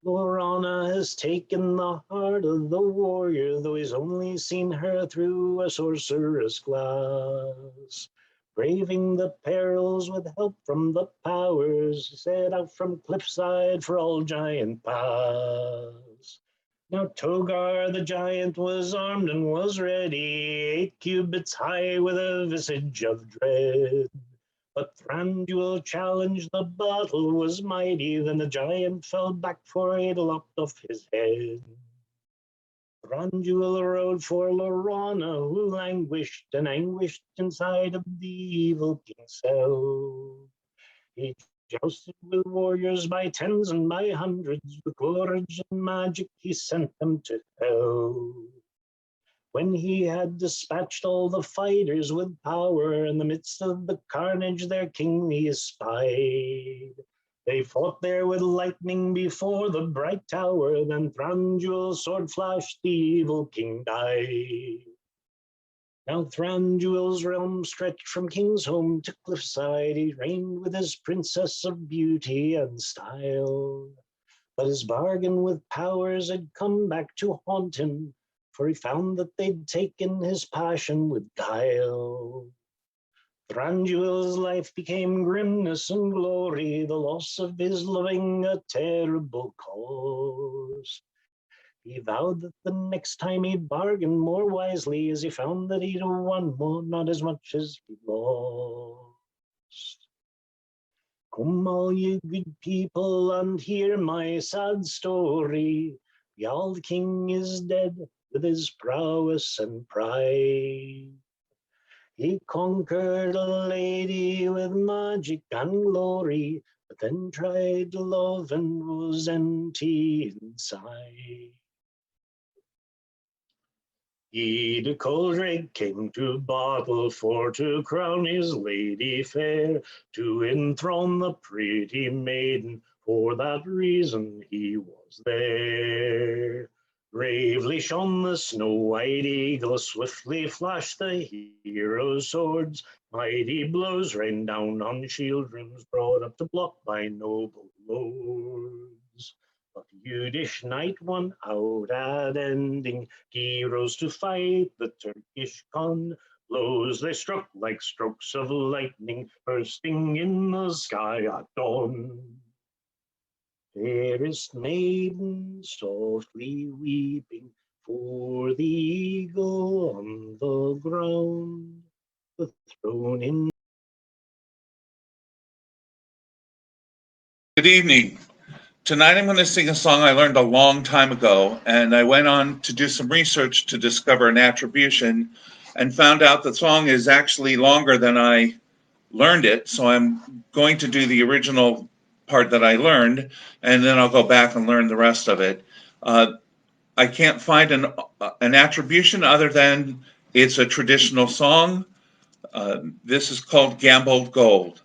Lorana has taken the heart of the warrior, though he's only seen her through a sorcerer's glass. Braving the perils with help from the powers, set out from cliffside for all giant pass. Now Togar the giant was armed and was ready, 8 cubits high with a visage of dread. But Thranduil challenged, the battle was mighty, then the giant fell back, for he lopped off his head. Thranduil rode for Lorana, who languished and anguished inside of the evil king's cell. He jousted with warriors by tens and by hundreds, with courage and magic he sent them to hell. When he had dispatched all the fighters with power, in the midst of the carnage their king he espied. They fought there with lightning before the bright tower, then Thranduil's sword flashed, the evil king died. Now Thranduil's realm stretched from king's home to cliffside, he reigned with his princess of beauty and style. But his bargain with powers had come back to haunt him, for he found that they'd taken his passion with guile. Thranduil's life became grimness and glory, the loss of his loving a terrible cause. He vowed that the next time he'd bargain more wisely, as he found that he'd won more, not as much as he'd lost. Come all you good people and hear my sad story. The old king is dead with his prowess and pride. He conquered a lady with magic and glory, but then tried to love and was empty inside. He de Coldrig came to battle for to crown his lady fair, to enthrone the pretty maiden, for that reason he was there. Bravely shone the snow-white eagle, swiftly flashed the heroes' swords, mighty blows rained down on shield rims, brought up to block by noble lords. But Yiddish knight won out at ending, he rose to fight the Turkish Khan. Blows they struck like strokes of lightning, bursting in the sky at dawn. Fairest maiden, softly weeping, for the eagle on the ground, the throne in. Good evening. Tonight I'm going to sing a song I learned a long time ago, and I went on to do some research to discover an attribution and found out the song is actually longer than I learned it, so I'm going to do the original part that I learned, and then I'll go back and learn the rest of it. I can't find an attribution other than it's a traditional song. This is called Gambled Gold.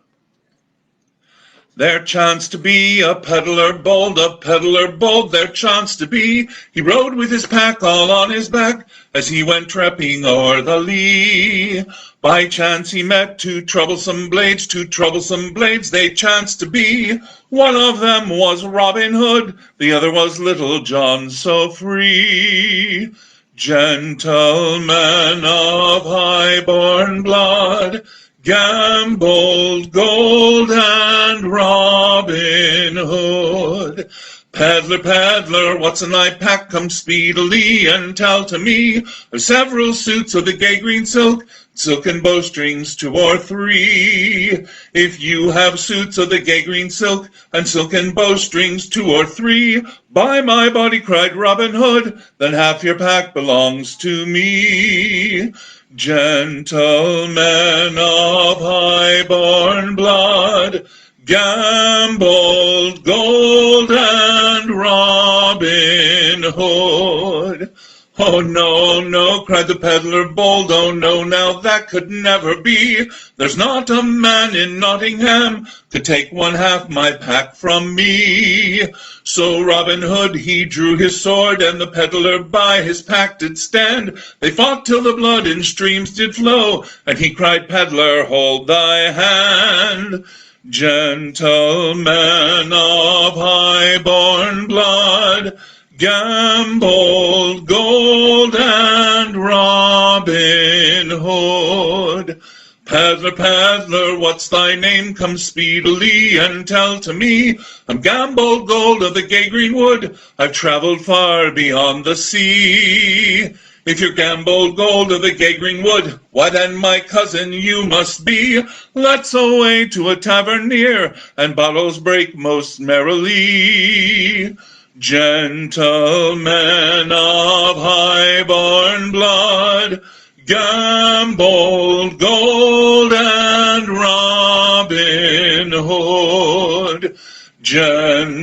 There chanced to be a peddler bold, there chanced to be. He rode with his pack all on his back, as he went trapping o'er the lea. By chance he met two troublesome blades, they chanced to be. One of them was Robin Hood, the other was Little John so free. Gentlemen of high-born blood, gambled gold and Robin Hood. Peddler, peddler, what's in thy pack? Come speedily and tell to me of several suits of the gay green silk, silken bowstrings 2 or 3. If you have suits of the gay green silk and silken bowstrings 2 or 3, by my body, cried Robin Hood, then half your pack belongs to me. Gentlemen of high-born blood, gambled gold and Robin Hood. Oh, no, no, cried the peddler bold, oh, no, now that could never be. There's not a man in Nottingham could take 1/2 my pack from me. So Robin Hood, he drew his sword, and the peddler by his pack did stand. They fought till the blood in streams did flow, and he cried, Peddler, hold thy hand. Gentlemen of high-born blood, gambled gold and Robin Hood. Peddler, peddler, what's thy name? Come speedily and tell to me. I'm gambled gold of the gay green wood, I've travelled far beyond the sea. If you're gambled gold of the gay green wood, why then my cousin you must be. Let's away to a tavern near, and bottles break most merrily. Gentlemen of high-born blood, gambled gold and Robin Hood. Gentlemen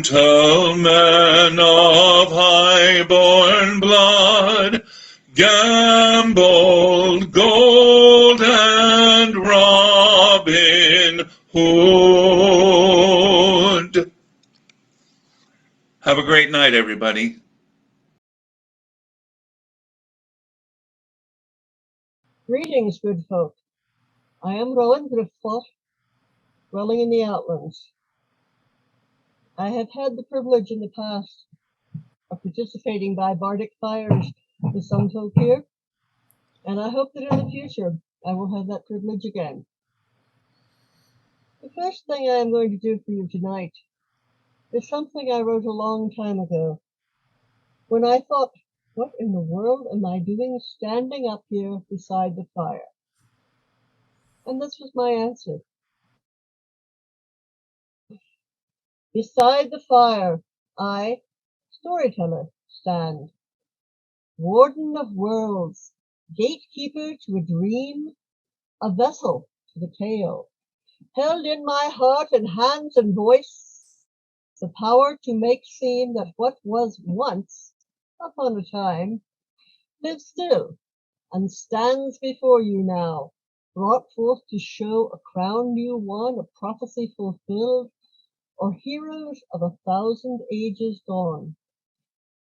of high-born blood, gambled gold and Robin Hood. Have a great night, everybody. Greetings, good folk. I am Rowan Griffiths, dwelling in the Outlands. I have had the privilege in the past of participating by bardic fires with some folk here, and I hope that in the future I will have that privilege again. The first thing I am going to do for you tonight is something I wrote a long time ago, when I thought, what in the world am I doing standing up here beside the fire? And this was my answer. Beside the fire, I, storyteller, stand, warden of worlds, gatekeeper to a dream, a vessel to the tale, held in my heart and hands and voice, the power to make seem that what was once, upon a time, lives still and stands before you now, brought forth to show a crown new won, a prophecy fulfilled, or heroes of 1,000 ages gone.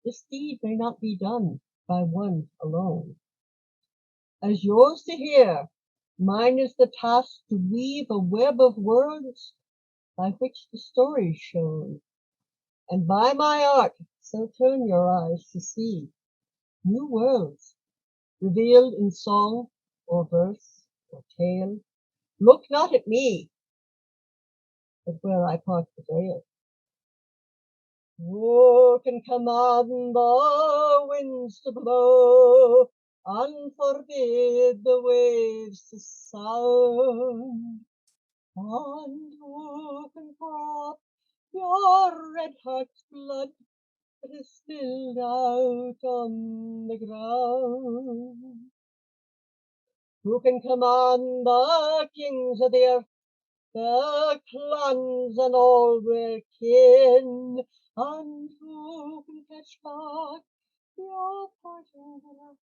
This deed may not be done by one alone. As yours to hear, mine is the task to weave a web of words by which the story's shown, and by my art so turn your eyes to see new worlds revealed in song or verse or tale. Look not at me, but where I part the veil. Who can command the winds to blow and forbid the waves to sound? And who can prop your red heart's blood that is spilled out on the ground. Who can command the kings of the earth, the clans and all their kin, and who can catch back your parting breath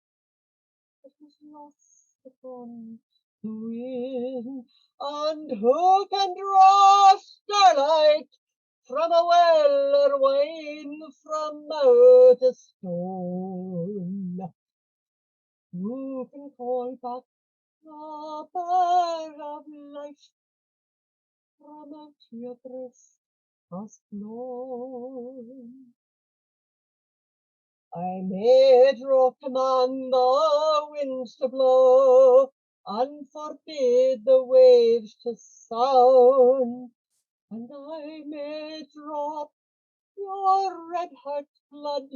that was lost upon the wind, and who can draw starlight from a well or wine from out a stone? Who can call back the bird of life from out your breast has blown? I may draw command the winds to blow, and forbid the waves to sound, and I may drop your red heart's blood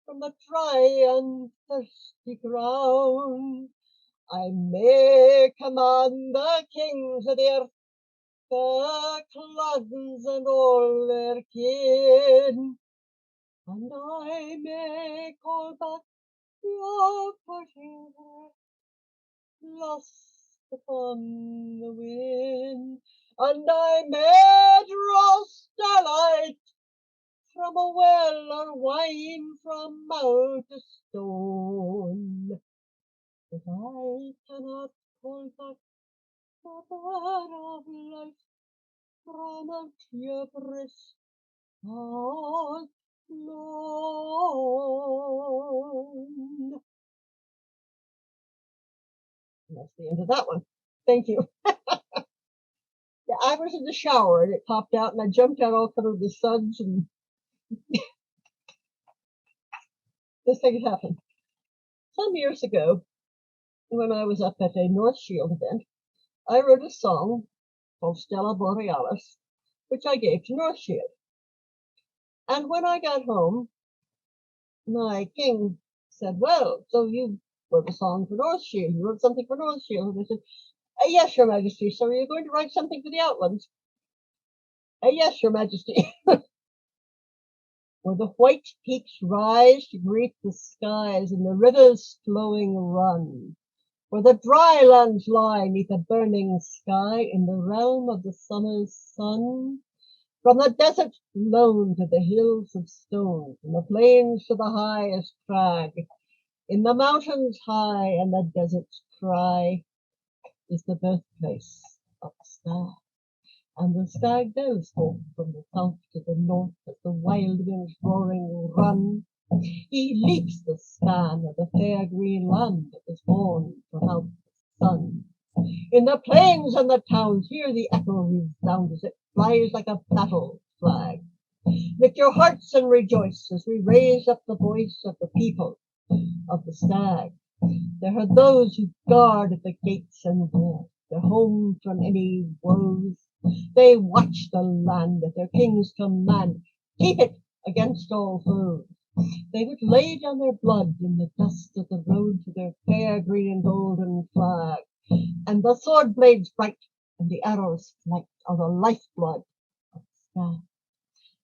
from the dry and thirsty ground. I may command the kings of the earth, the clans and all their kin, and I may call back your parting breath lost upon the wind, and I may draw starlight from a well or wine from out a stone, but I cannot call back the bird of life from out your breast has flown. That's the end of that one. Thank you. Yeah, I was in the shower and it popped out and I jumped out all covered with suds and this thing happened. Some years ago, when I was up at a North Shield event, I wrote a song called Stella Borealis, which I gave to North Shield. And when I got home, my king said, well, so you wrote a song for North Shield. You wrote something for North Shield. And I said, yes, Your Majesty. So are you going to write something for the Outlands? Yes, Your Majesty. Where the white peaks rise to greet the skies and the rivers flowing run, where the dry lands lie neath a burning sky in the realm of the summer's sun, from the desert lone to the hills of stone, from the plains to the highest crag, in the mountains high and the desert's cry, is the birthplace of the star. And the sky goes forth from the south to the north as the wild winds roaring run. He leaps the span of the fair green land that was born from out the sun. In the plains and the towns, hear the echo resound as it flies like a battle flag. Lift your hearts and rejoice as we raise up the voice of the people of the stag. There are those who guard at the gates and walls, their home from any woes. They watch the land at their king's command, keep it against all foes. They would lay down their blood in the dust of the road for their fair green and golden flag, and the sword blades bright and the arrows flight are the lifeblood of the stag.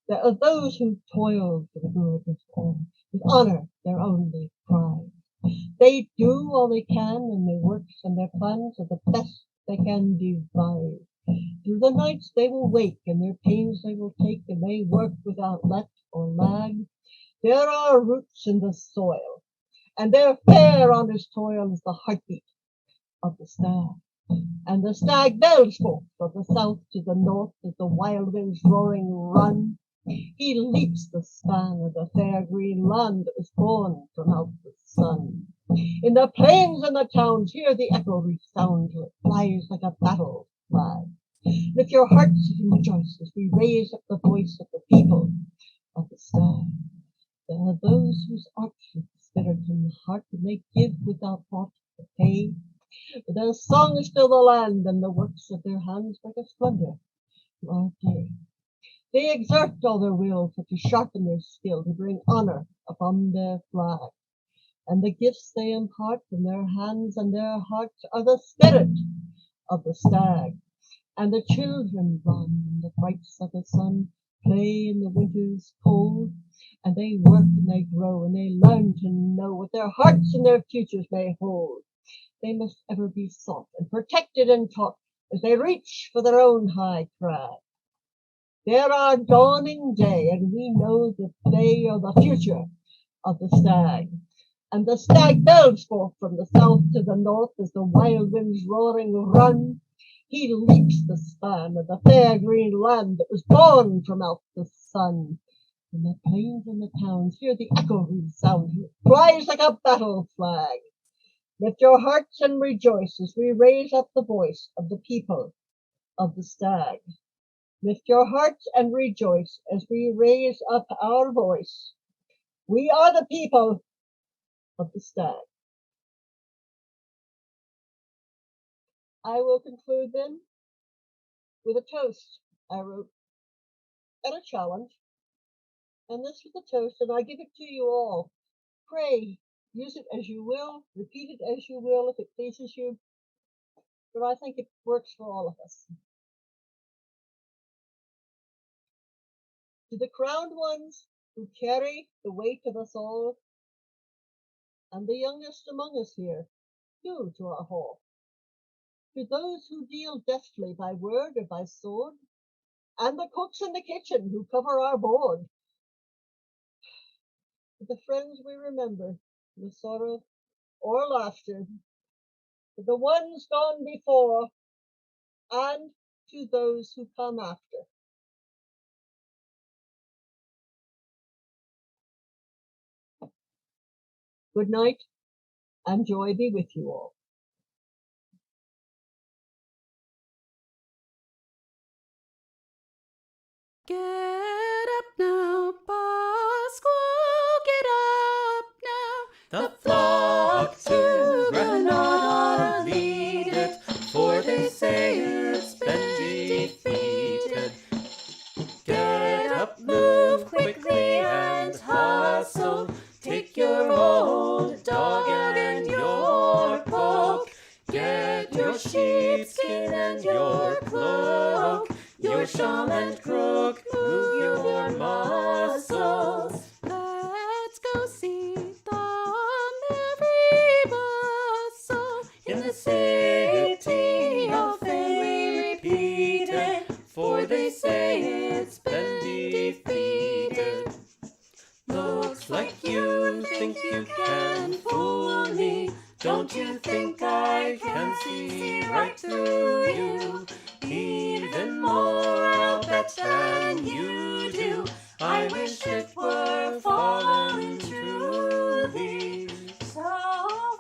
There are those who toil for the good of all, with honor their only pride. They do all they can, and their works and their plans are the best they can devise. Through the nights they will wake, and their pains they will take, and they work without let or lag. There are roots in the soil, and their fair honest toil is the heartbeat of the stag. And the stag bells forth from the south to the north as the wild winds roaring run. He leaps the span of the fair green land that was born from out the sun. In the plains and the towns, hear the echo resound till it flies like a battle flag. Lift your hearts and rejoice as we raise up the voice of the people of the stag. There are those whose arts with spirit and heart may give without thought to pay. But their song is still the land, and the works of their hands bring a splendor to our day. They exert all their will for to sharpen their skill, to bring honor upon their flag. And the gifts they impart from their hands and their hearts are the spirit of the stag. And the children run in the bright of the sun play in the winter's cold, and they work and they grow and they learn to know what their hearts and their futures may hold. They must ever be sought and protected and taught as they reach for their own high crag. They're our dawning day, and we know that they are the future of the stag. And the stag bells forth from the south to the north as the wild winds roaring run. He leaps the span of the fair green land that was born from out the sun. And the plains and the towns hear the echo resound. He flies like a battle flag. Lift your hearts and rejoice as we raise up the voice of the people of the stag. Lift your hearts and rejoice as we raise up our voice. We are the people of the stag. I will conclude then with a toast I wrote at a challenge. And this was the toast, and I give it to you all. Pray, use it as you will, repeat it as you will if it pleases you, but I think it works for all of us. To the crowned ones who carry the weight of us all, and the youngest among us here, due to our hall. To those who deal deftly by word or by sword, and the cooks in the kitchen who cover our board. To the friends we remember, with sorrow or laughter, to the ones gone before, and to those who come after. Good night, and joy be with you all. Get up now, Pasquale, get up now. The flock to Granada lead it, for they say it's been defeated. Get up, move quickly and hustle. Take your old dog and your poke. Get your sheepskin and your cloak, your shawm and crook, move your muscles. Let's go see the merry bustle In the city of fame we repeat it, for they say it's been defeated. Looks like you think you can fool me. Don't you think I can see right through you? Even more I'll bet than you do. I wish it were fallen truly. So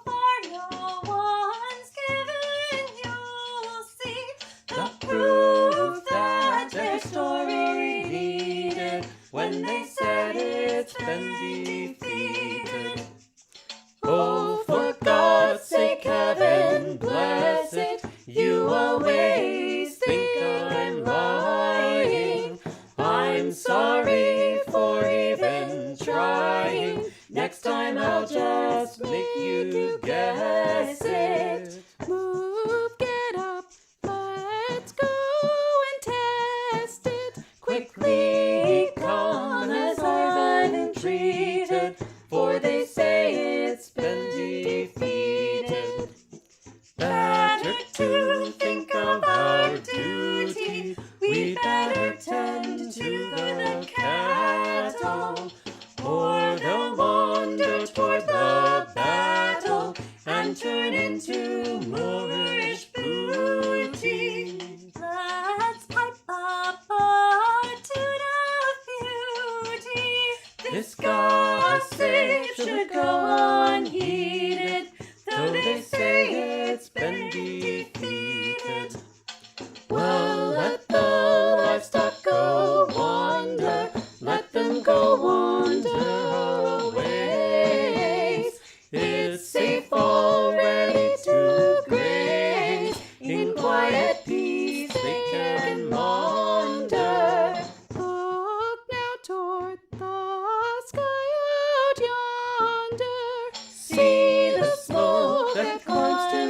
far no one's given, you'll see The proof that their story needed when they said it's been defeated. Oh, for God's sake, heaven bless it, you always think I'm lying. I'm sorry for even trying. Next time I'll just make you guess it. Move, get up, let's go and test it. Quickly come as I've entreated, for they say it's been defeated. Better to think of our duty, we'd better tend to the cattle, or they'll wander toward the battle and turn into Moorish booty. Let's pipe up a tune of beauty. This gossip should go unheeded, though they say it's been defeated. Well, let the livestock go wander, let them go wander our ways. It's safe already to graze, in quiet peace they can wander. Look now toward the sky out yonder. See the smoke that climbs to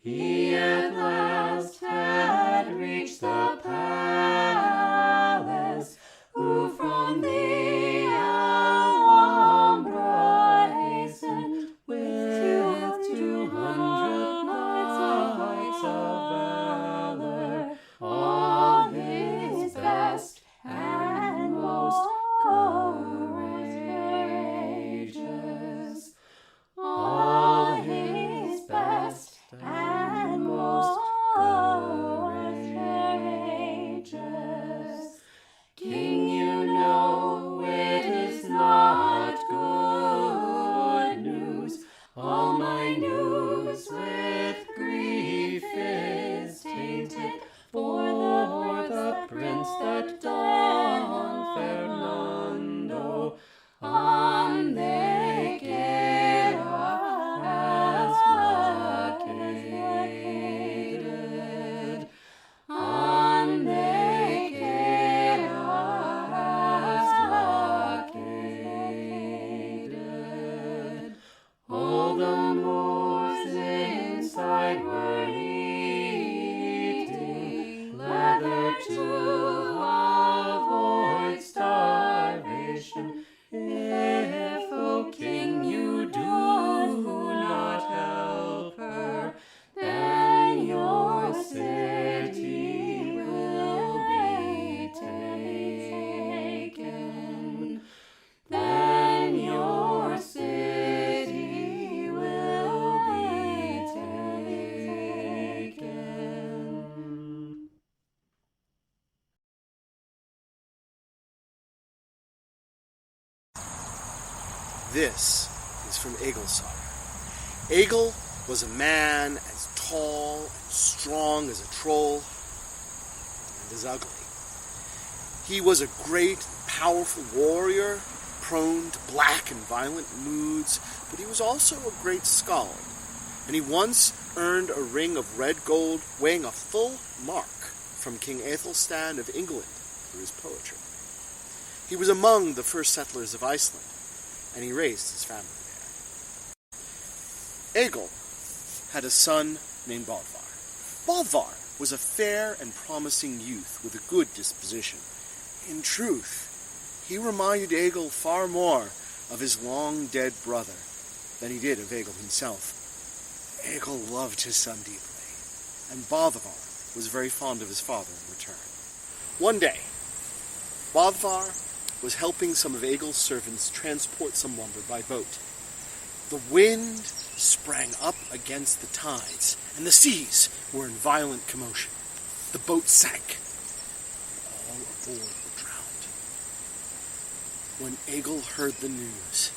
He at last had reached the palace, who from the Alhambra hastened with 200 knights of valor, all his best and most courageous, all his best and most courageous. King, you know it is not good news. All my news with grief is tainted for the prince that Don Fernando on the Guerra has blockaded. On the Guerra has blockaded. All the Moors inside were eating leather to avoid starvation. If, O King, you do not help her, then your city will be taken. Then your city will be taken. This is from Aegel's saga. Aegel was a man as tall and strong as a troll and as ugly. He was a great, powerful warrior, prone to black and violent moods, but he was also a great skald, and he once earned a ring of red gold weighing a full mark from King Aethelstan of England for his poetry. He was among the first settlers of Iceland, and he raised his family there. Aegel had a son named Baldvar. Baldvar was a fair and promising youth with a good disposition. In truth, he reminded Aegel far more of his long-dead brother than he did of Aegel himself. Aegel loved his son deeply, and Baldvar was very fond of his father in return. One day, Baldvar was helping some of Aegel's servants transport some lumber by boat. The wind sprang up against the tides, and the seas were in violent commotion. The boat sank. All aboard were drowned. When Aegel heard the news,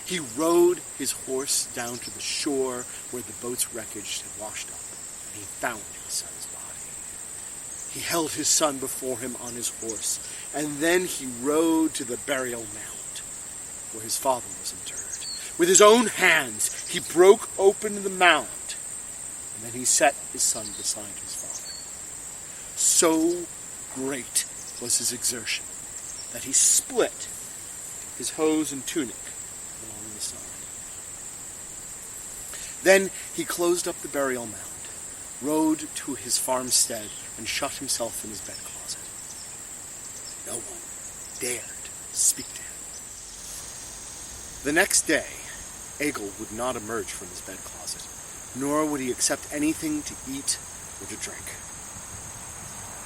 he rode his horse down to the shore where the boat's wreckage had washed up, and he found his son's body. He held his son before him on his horse, and then he rode to the burial mound where his father was interred. With his own hands, he broke open the mound, and then he set his son beside his father. So great was his exertion that he split his hose and tunic along the side. Then he closed up the burial mound, rode to his farmstead, and shut himself in his bed closet. No one dared speak to him. The next day, Aegel would not emerge from his bed closet, nor would he accept anything to eat or to drink.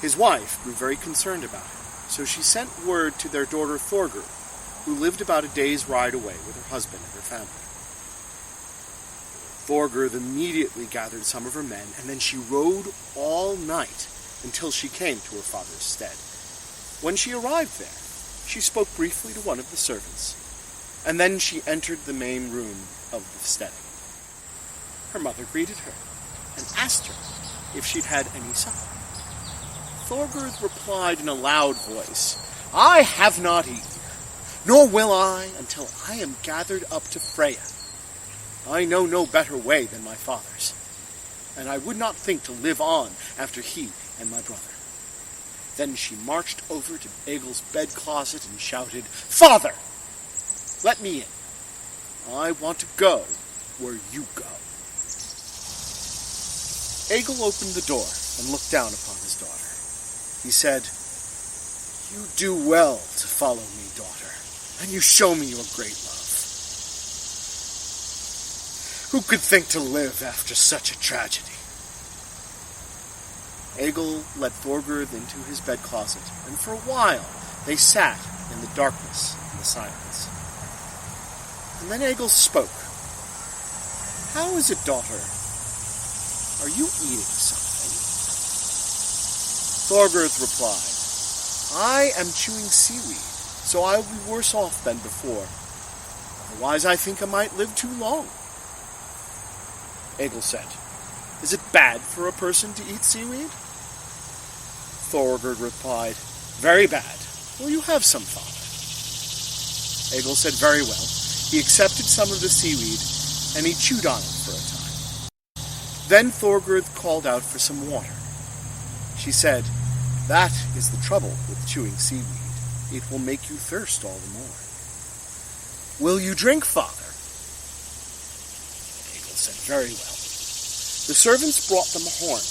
His wife grew very concerned about him, so she sent word to their daughter Thorgerd, who lived about a day's ride away with her husband and her family. Thorgerd immediately gathered some of her men, and then she rode all night until she came to her father's stead. When she arrived there, she spoke briefly to one of the servants, and then she entered the main room of the steading. Her mother greeted her and asked her if she'd had any supper. Thorgerd replied in a loud voice, "I have not eaten, nor will I until I am gathered up to Freya. I know no better way than my father's, and I would not think to live on after he and my brother." Then she marched over to Aegel's bed closet and shouted, "Father! Let me in. I want to go where you go." Egil opened the door and looked down upon his daughter. He said, "You do well to follow me, daughter, and you show me your great love. Who could think to live after such a tragedy?" Egil led Thorgerd into his bed closet, and for a while they sat in the darkness and the silence. And then Egil spoke. "How is it, daughter? Are you eating something?" Thorgerd replied, "I am chewing seaweed, so I will be worse off than before. Otherwise I think I might live too long." Egil said, "Is it bad for a person to eat seaweed?" Thorgerd replied, "Very bad. Will you have some, father?" Egil said, "Very well." He accepted some of the seaweed, and he chewed on it for a time. Then Thorgerd called out for some water. She said, "That is the trouble with chewing seaweed. It will make you thirst all the more. Will you drink, father?" Egil said, "Very well." The servants brought them a horn,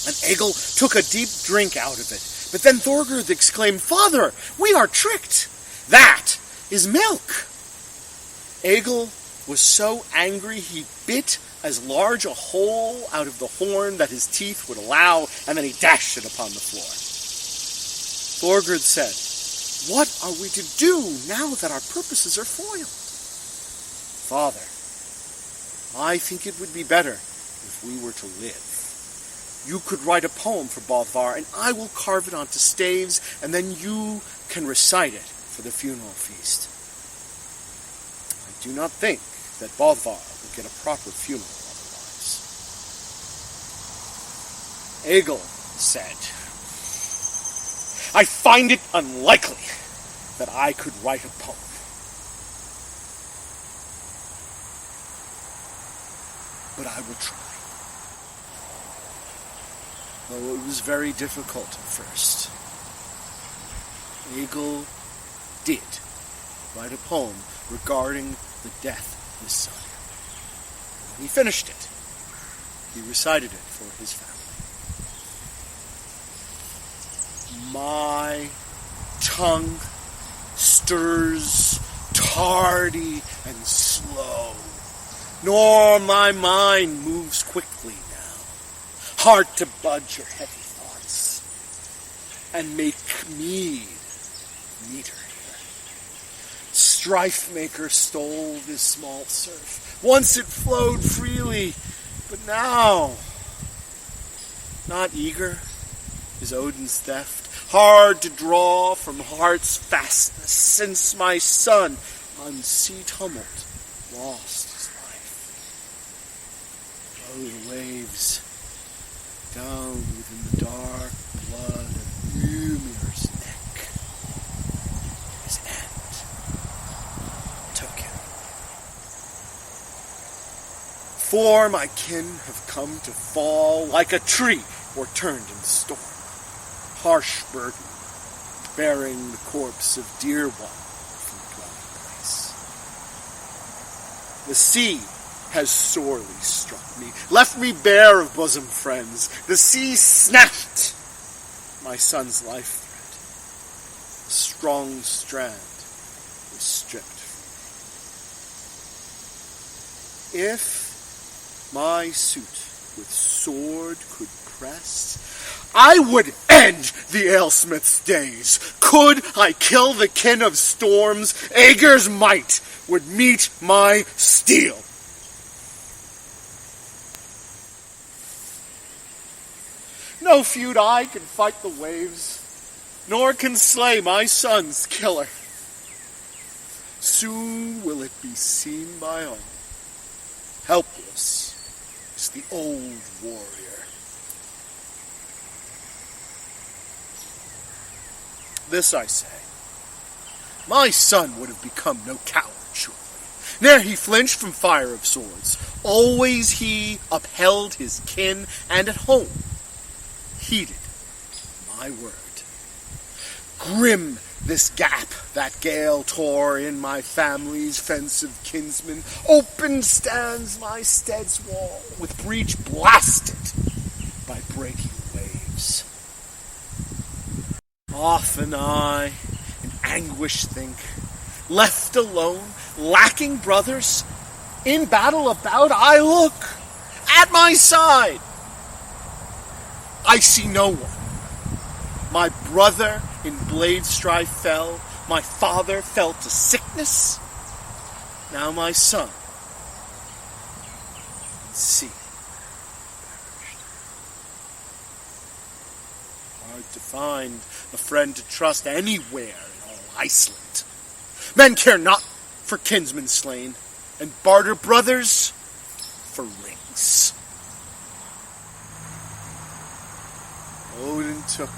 and Egil took a deep drink out of it. But then Thorgerd exclaimed, "Father, we are tricked! That is milk!" Egil was so angry he bit as large a hole out of the horn that his teeth would allow, and then he dashed it upon the floor. Thorgerd said, "What are we to do now that our purposes are foiled?" "Father, I think it would be better if we were to live. You could write a poem for Baldvar, and I will carve it onto staves, and then you can recite it for the funeral feast. I do not think that Baldvar will get a proper funeral otherwise." Egil said, "I find it unlikely that I could write a poem. But I will try." Though it was very difficult at first, Egil did write a poem regarding the death of his son. When he finished it, he recited it for his family. "My tongue stirs tardy and slow, nor my mind moves quickly now. Hard to budge your heavy thoughts, and make mead meter here. Strife maker stole this small surf. Once it flowed freely, but now, not eager is Odin's theft, hard to draw from heart's fastness, since my son on sea tumult lost his life. Blow the waves down within the dark blood of Ylmir's neck. His end took him. For my kin have come to fall like a tree o'erturned in storm, harsh burden, bearing the corpse of dear one from the dwelling place. The sea has sorely struck me, left me bare of bosom friends. The sea snapped my son's life thread. A strong strand was stripped from me. If my suit with sword could press, I would end the alesmith's days. Could I kill the kin of storms, Aegir's might would meet my steel. No feud I can fight the waves, nor can slay my son's killer. Soon will it be seen by all. Helpless is the old warrior. This I say, my son would have become no coward, surely. Ne'er he flinched from fire of swords. Always he upheld his kin, and at home heeded my word. Grim This gap that gale tore in my family's fence of kinsmen, open stands my stead's wall, with breach blasted by breaking waves. Often I, in anguish think, left alone, lacking brothers, in battle about I look at my side. I see no one. My brother in blade strife fell, my father fell to sickness, now my son in sea perished. Hard to find a friend to trust anywhere in all Iceland. Men care not for kinsmen slain, and barter brothers for rings. Odin took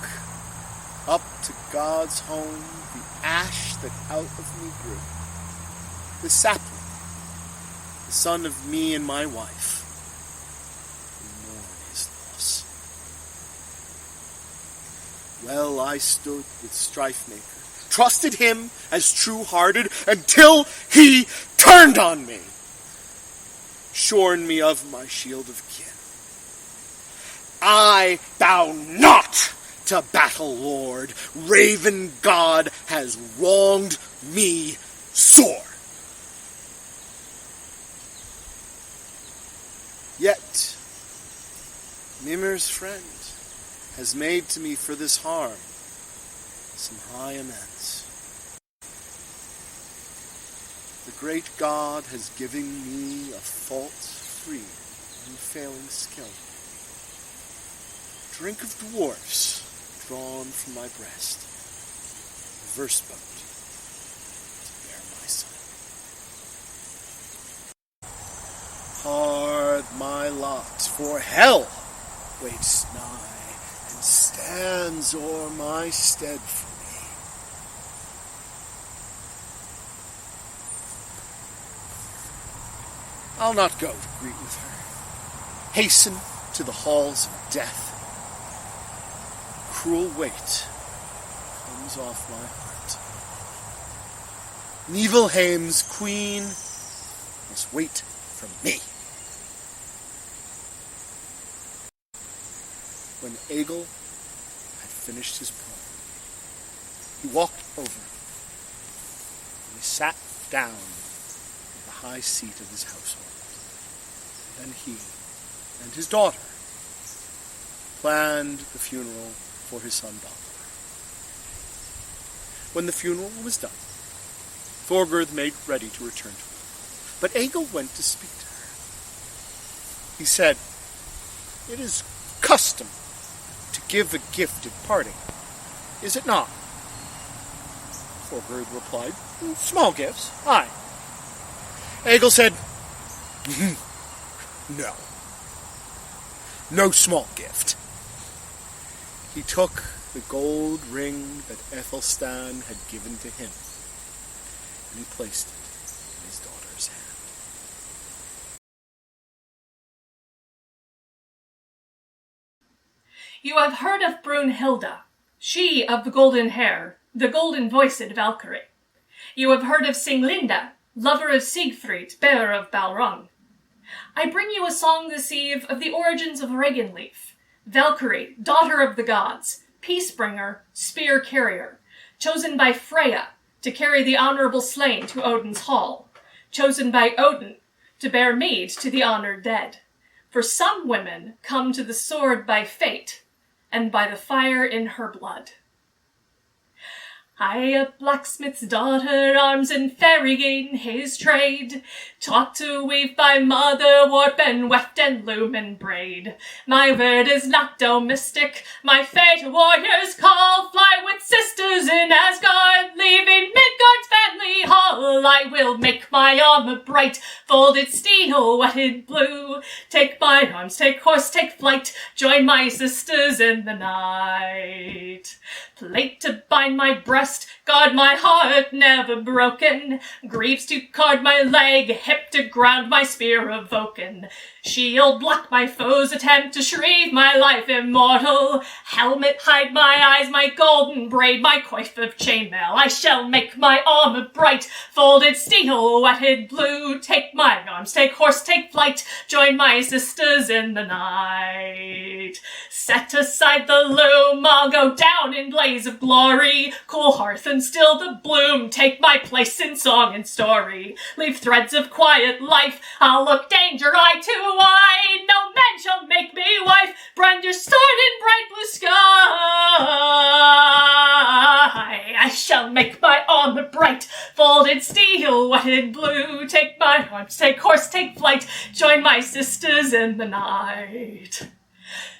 up to God's home the ash that out of me grew, the sapling, the son of me and my wife, who mourn his loss. Well, I stood with Strife-Maker, trusted him as true-hearted, until he turned on me, shorn me of my shield of kin. I bow not to battle lord, raven god has wronged me sore. Yet Mimir's friend has made to me for this harm some high amends. The great God has given me a fault-free, unfailing skill. Drink of dwarfs drawn from my breast, a verse boat to bear my son. Hard my lot, for hell waits nigh, and stands o'er my stead for me. I'll not go to greet with her, hasten to the halls of death. Cruel weight comes off my heart. Nibelheim's queen must wait for me. When Egil had finished his poem, he walked over and he sat down at the high seat of his household. Then he and his daughter planned the funeral for his son Baldur. When the funeral was done, Thorgerd made ready to return to her, but Egil went to speak to her. He said, "It is custom to give a gift at parting, is it not?" Thorgerd replied, "Small gifts, aye." Egil said, "No. No small gift." He took the gold ring that Ethelstan had given to him, and he placed it in his daughter's hand. You have heard of Brunhilda, she of the golden hair, the golden-voiced Valkyrie. You have heard of Singlinda, lover of Siegfried, bearer of Balrog. I bring you a song this eve of the origins of Reginleif, Valkyrie, daughter of the gods, peace-bringer, spear-carrier, chosen by Freya to carry the honorable slain to Odin's hall, chosen by Odin to bear mead to the honored dead. For some women come to the sword by fate, and by the fire in her blood. I, a blacksmith's daughter, arms and ferry gain his trade, taught to weave by mother, warp and weft and loom and braid. My word is not domestic, my fate warriors call, fly with sisters in Asgard, leaving Midgard's family hall. I will make my armor bright, folded steel, wetted blue, take my arms, take horse, take flight, join my sisters in the night. Plate to bind my breast, breast, guard my heart never broken, greaves to guard my leg, hip to ground my spear evoken, shield block my foes' attempt to shrieve my life immortal, helmet hide my eyes, my golden braid, my coif of chainmail. I shall make my armor bright, folded steel, wetted blue, take my arms, take horse, take flight, join my sisters in the night. Set aside the loom, I'll go down in blaze of glory, cool hearth and still the bloom, take my place in song and story, leave threads of quiet life, I'll look danger eye to eye, no man shall make me wife, brand your sword in bright blue sky. I shall make my armor bright, folded steel, wetted blue, take my arms, take horse, take flight, join my sisters in the night.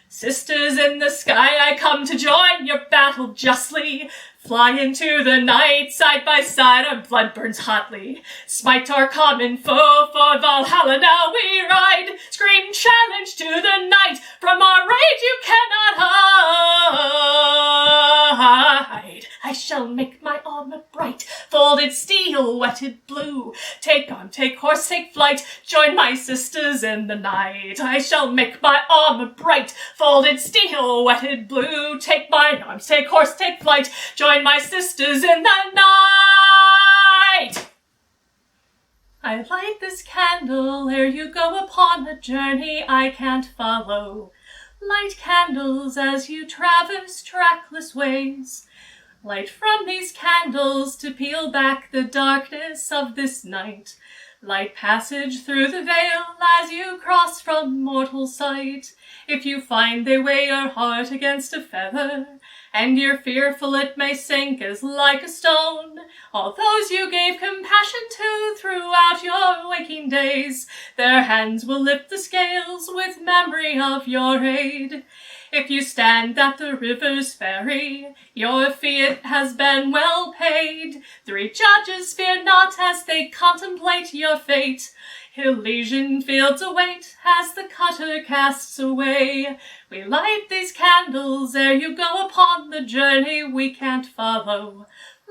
Sisters in the sky, I come to join your battle justly. Fly into the night, side by side, our blood burns hotly. Smite our common foe, for Valhalla now we ride. Scream challenge to the night, from our rage you cannot hide. I shall make my armor bright, folded steel, wetted blue. Take on, take horse, take flight, join my sisters in the night. I shall make my armor bright, folded steel, wetted blue. Take my arms, take horse, take flight, join my sisters in the night. I light this candle ere you go upon a journey I can't follow. Light candles as you traverse trackless ways. Light from these candles to peel back the darkness of this night. Light passage through the veil as you cross from mortal sight. If you find they weigh your heart against a feather, and you're fearful it may sink as like a stone, all those you gave compassion to throughout your waking days, their hands will lift the scales with memory of your aid. If you stand at the river's ferry, your fiat has been well paid. 3 judges fear not as they contemplate your fate. Elysian fields await as the cutter casts away. We light these candles ere you go upon the journey we can't follow.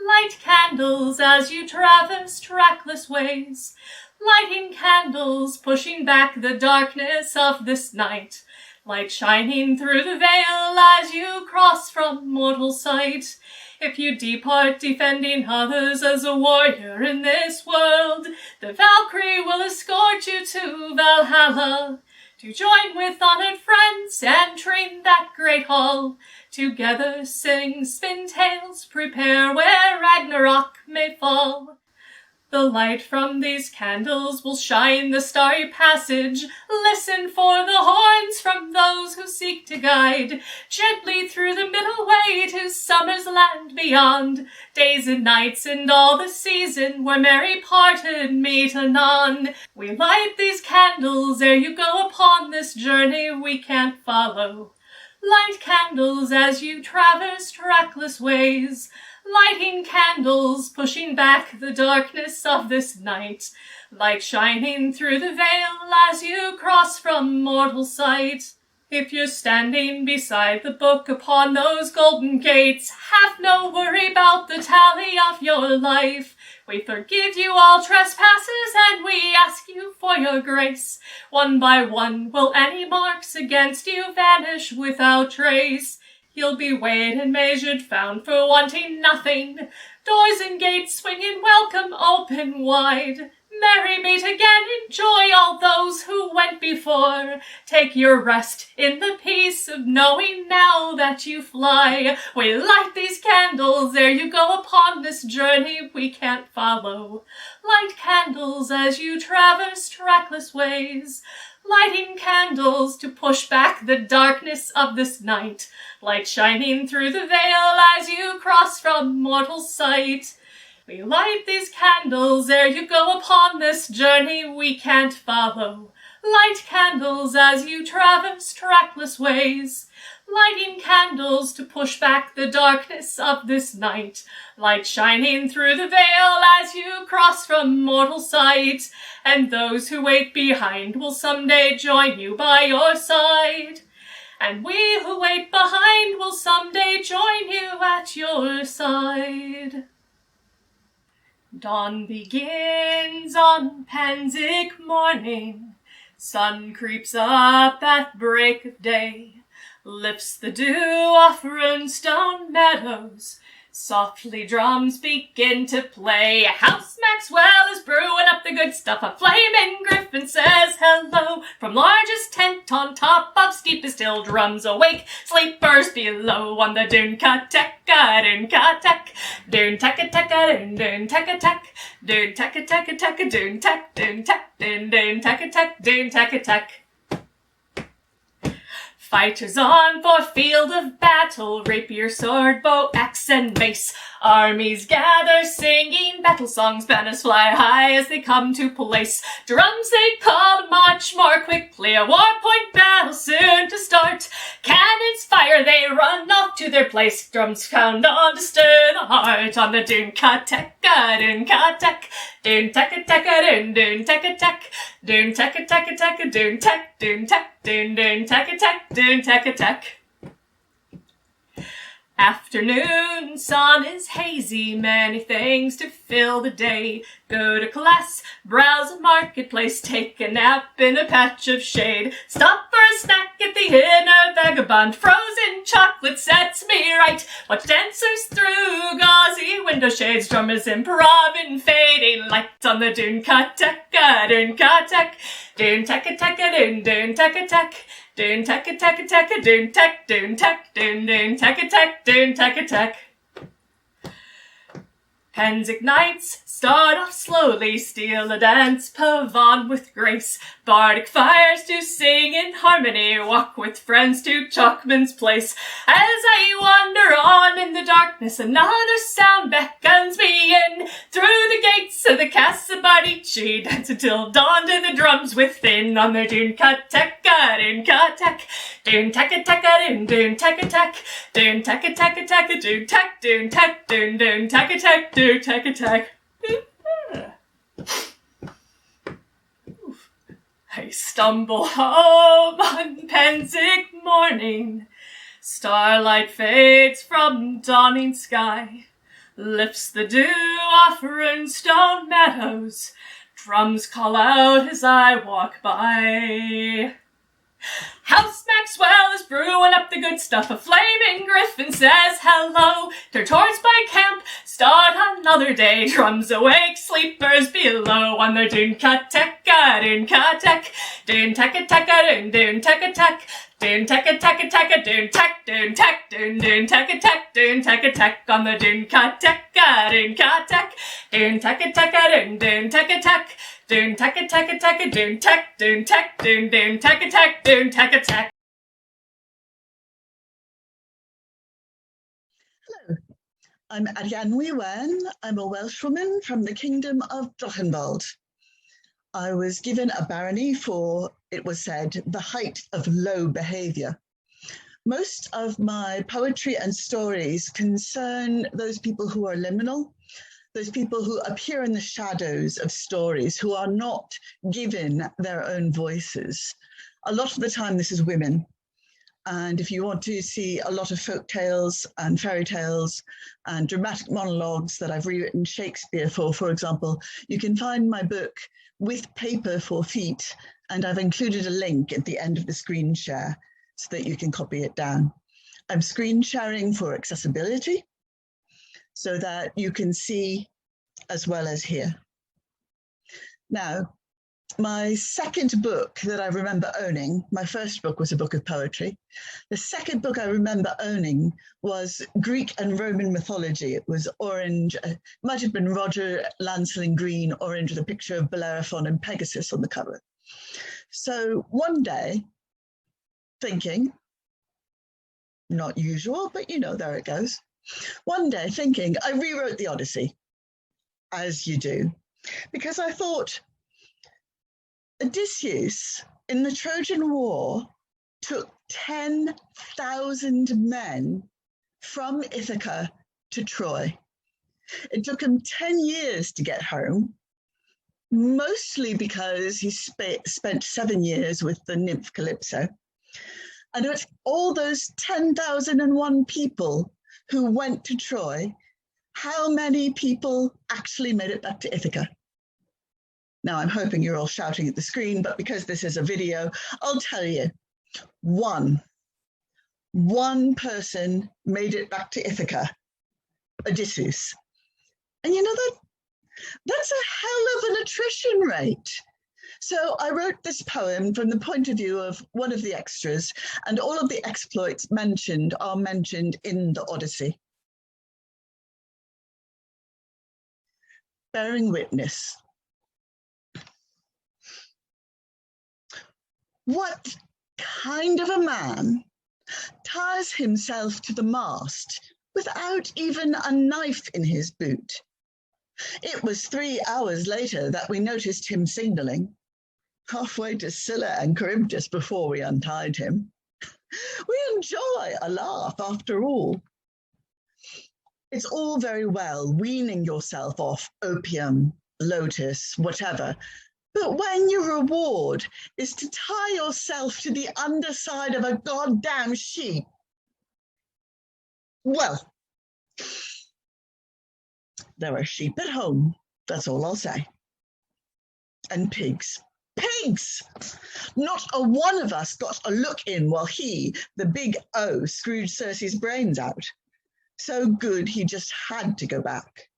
Light candles as you traverse trackless ways. Lighting candles, pushing back the darkness of this night. Light shining through the veil as you cross from mortal sight. If you depart defending others as a warrior in this world, the Valkyrie will escort you to Valhalla, to join with honored friends entering that great hall. Together sing, spin tales, prepare where Ragnarok may fall. The light from these candles will shine the starry passage. Listen for the horns from those who seek to guide gently through the middle way to summer's land beyond. Days and nights and all the season where merry parted meet anon. We light these candles ere you go upon this journey we can't follow. Light candles as you traverse trackless ways. Lighting candles, pushing back the darkness of this night. Light shining through the veil as you cross from mortal sight. If you're standing beside the book upon those golden gates, have no worry about the tally of your life. We forgive you all trespasses and we ask you for your grace. One by one will any marks against you vanish without trace. You'll be weighed and measured, found for wanting nothing. Doors and gates swinging welcome open wide. Merry meet again, enjoy all those who went before. Take your rest in the peace of knowing now that you fly. We light these candles ere you go upon this journey we can't follow. Light candles as you traverse trackless ways. Lighting candles to push back the darkness of this night. Light shining through the veil as you cross from mortal sight. We light these candles ere you go upon this journey we can't follow. Light candles as you traverse trackless ways. Lighting candles to push back the darkness of this night. Light shining through the veil as you cross from mortal sight. And those who wait behind will someday join you by your side. and we who wait behind will someday join you at your side. Dawn begins on Panzik morning, sun creeps up at break of day, lifts the dew off runestone meadows, softly drums begin to play. House Maxwell is brewing up the good stuff. A flaming griffin says hello from largest tent on top of steepest hill. Drums awake, sleepers below on the Doon-ka-teka, Doon-ka-tek, Doon-teka-teka, Doon-teka-tek, Doon-teka-teka-teka, Doon-tek, Doon-tek, Doon-teka-tek, Doon-teka-tek. Fighters on for field of battle, rapier, sword, bow, axe, and mace. Armies gather, singing battle songs, banners fly high as they come to place. Drums they call much more quickly, a war-point battle soon to start. Cannons fire, they run off to their place. Drums pound on to stir the heart on the Doon-ka-teka, Doon-ka-tek, Doon-teka-teka, Doon-teka-tek, Doon-teka-teka-teka, Doon-tek, Doon-tek, Doon-teka-tek, Doon-teka-tek. Afternoon sun is hazy, many things to fill the day. Go to class, browse a marketplace, take a nap in a patch of shade. Stop for a snack at the Inn of Vagabond, frozen chocolate sets me right. Watch dancers through gauzy window shades, drummers improv in fading lights on the Doon-ka-teka, Doon-ka-tek, Doon-teka-teka, Doon-teka-tek. Doon-teka-teka-teka, Doon-tek, Doon-tek, Doon-teka-tek, Doon-teka-tek. Panzik knights start off slowly, steal a dance, pavon with grace. Bardic fires to sing in harmony, walk with friends to Chalkman's place. As I wander on in the darkness, another sound beckons me in. Through the gates of the Casa Bardici, dance until dawn to the drums within. On the Doon-ka-teka, Doon-ka-tek, Doon-teka-teka, Doon-teka-tek, Doon-teka-teka-teka, Doon-tek, Doon-tek, Doon-teka-tek, Doon-teka-tek. I stumble home on Panzik morning. Starlight fades from dawning sky, lifts the dew off runestone meadows. Drums call out as I walk by. House Maxwell is brewing up the good stuff. A flaming griffin says hello. Turn towards my camp, start another day. Drums awake, sleepers below on the Doon-ka-teka, Doon-ka-tek, Doon-teka-teka, Doon-teka-tek, Doon-teka-teka-teka, Doon-tek, Doon-tek, Doon-teka-tek, Doon-teka-tek on the Doon-ka-teka, Doon-ka-tek, Doon-teka-teka, Doon-teka-tek. Doon-teka-teka-teka, Doon-tek, Doon-tek, Doon-teka-tek, Doon-teka-tek. Hello, I'm Arianwy Wen. I'm a Welshwoman from the Kingdom of Drachenwald. I was given a barony for, it was said, the height of low behaviour. Most of my poetry and stories concern those people who are liminal, those people who appear in the shadows of stories, who are not given their own voices. A lot of the time, this is women. And if you want to see a lot of folk tales and fairy tales and dramatic monologues that I've rewritten Shakespeare for example, you can find my book with paper for feet, and I've included a link at the end of the screen share so that you can copy it down. I'm screen sharing for accessibility, so that you can see as well as hear. Now, my second book that I remember owning, my first book was a book of poetry. The second book I remember owning was Greek and Roman mythology. It was orange, might have been Roger Lancelin green, orange with a picture of Bellerophon and Pegasus on the cover. So one day, thinking, not usual, but you know, there it goes. One day thinking, I rewrote the Odyssey, as you do, because I thought Odysseus in the Trojan War took 10,000 men from Ithaca to Troy. It took him 10 years to get home, mostly because he spent 7 years with the nymph Calypso. And out of all those 10,001 people who went to Troy, how many people actually made it back to Ithaca? Now, I'm hoping you're all shouting at the screen, but because this is a video, I'll tell you, one person made it back to Ithaca, Odysseus. And you know, that's a hell of an attrition rate. So I wrote this poem from the point of view of one of the extras, and all of the exploits mentioned are mentioned in the Odyssey. Bearing witness. What kind of a man ties himself to the mast without even a knife in his boot? It was 3 hours later that we noticed him signaling, halfway to Scylla and Charybdis before we untied him. We enjoy a laugh after all. It's all very well weaning yourself off opium, lotus, whatever, but when your reward is to tie yourself to the underside of a goddamn sheep, well, there are sheep at home, that's all I'll say. And pigs. Pigs! Not a one of us got a look in while he, the big O, screwed Circe's brains out. So good he just had to go back.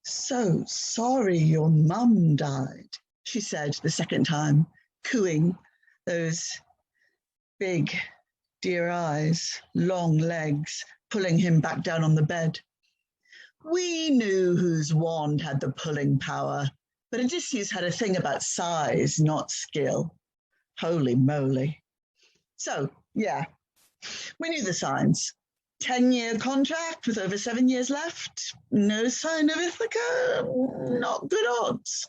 So sorry your mum died, she said the second time, cooing, those big, dear eyes, long legs, pulling him back down on the bed. We knew whose wand had the pulling power, but Odysseus had a thing about size, not skill. Holy moly. So, yeah, we knew the signs. 10-year contract with over 7 years left. No sign of Ithaca. Not good odds.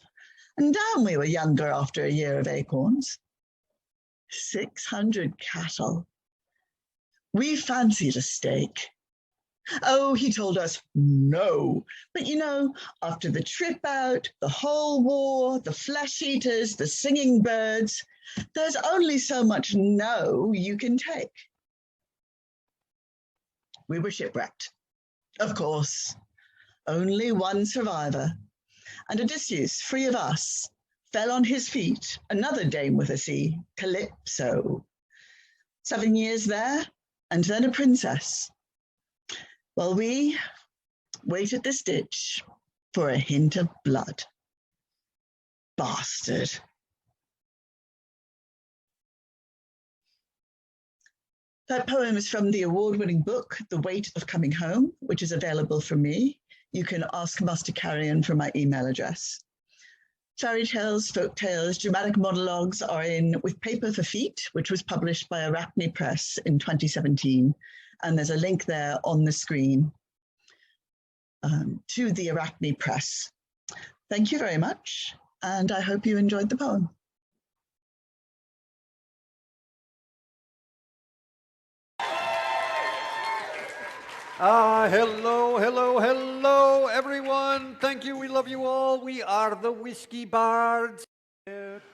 And down we were younger after a year of acorns. 600 cattle. We fancied a steak. Oh, he told us no. But you know, after the trip out, the whole war, the flesh eaters, the singing birds, there's only so much no you can take. We were shipwrecked. Of course, only one survivor. And Odysseus, free of us, fell on his feet, another dame with a C, Calypso. 7 years there, and then a princess. Well, we wait at this ditch for a hint of blood. Bastard. That poem is from the award-winning book, The Weight of Coming Home, which is available from me. You can ask Master Carrion for my email address. Fairy tales, folk tales, dramatic monologues are in With Paper for Feet, which was published by Arachne Press in 2017. And there's a link there on the screen to the Arachne Press. Thank you very much, and I hope you enjoyed the poem. Hello, hello, hello, everyone. Thank you. We love you all. We are the Whiskey Bards.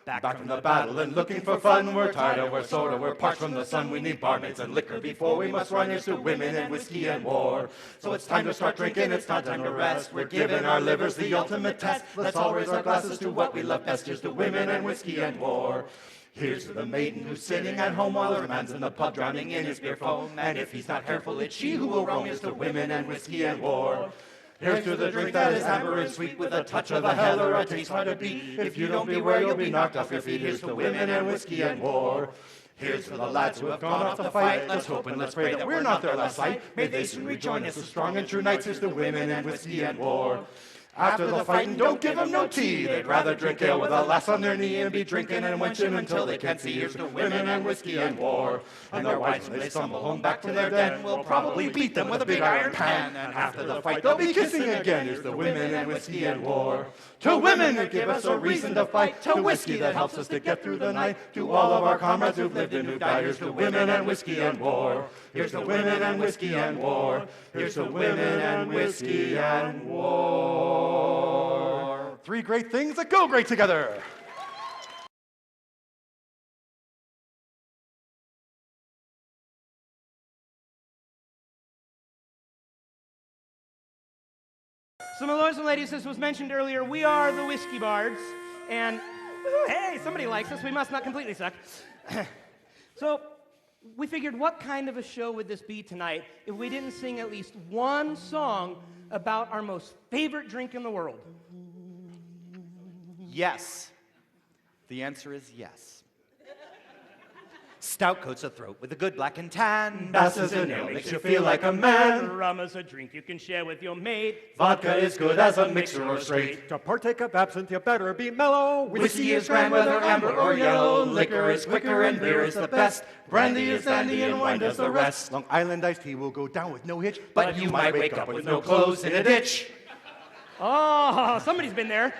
Back from the battle and looking for fun. We're tired of, we're sore, we're parched from the sun. We need barmaids and liquor before we must run. Here's to women and whiskey and war. So it's time to start drinking, it's not time to rest. We're giving our livers the ultimate test. Let's all raise our glasses to what we love best. Here's to women and whiskey and war. Here's to the maiden who's sitting at home while her man's in the pub drowning in his beer foam. And if he's not careful, it's she who will roam. Here's to women and whiskey and war. Here's to the drink that is amber and sweet with a touch of a hell or a taste hard to beat. If you don't beware, you'll be knocked off your feet. Here's to women and whiskey and war. Here's to the lads who have gone off to fight. Let's hope and let's pray that we're not their last sight. May they soon rejoin us as strong and true knights. Here's to women and whiskey and war. After the fighting, don't give them no tea. They'd rather drink ale with a lass on their knee and be drinking and wenching until they can't see. Here's to women and whiskey and war. And their wives, when they stumble home back to their den, will probably beat them with a big iron pan. And after the fight, they'll be kissing again. Here's to women and whiskey and war. To women that give us a reason to fight. To whiskey that helps us to get through the night. To all of our comrades who've lived and who died. Here's to women and whiskey and war. Here's to women and whiskey and war. Here's to women and whiskey and war. Three great things that go great together. So, my lords and ladies, as was mentioned earlier, we are the Whiskey Bards, and hey, somebody likes us. We must not completely suck. So, we figured, what kind of a show would this be tonight if we didn't sing at least one song about our most favorite drink in the world? Yes. The answer is yes. Stout coats a throat with a good black and tan. Bass is an ale, makes you feel like a man. Rum is a drink you can share with your mate. Vodka is good as a mixer or straight. To partake of absinthe, you better be mellow. Whiskey is grand whether amber or yellow. Liquor is quicker and beer is the best. Brandy is dandy and wine does the rest. Long Island iced tea will go down with no hitch. But you might wake up with no clothes in a ditch. Oh, somebody's been there.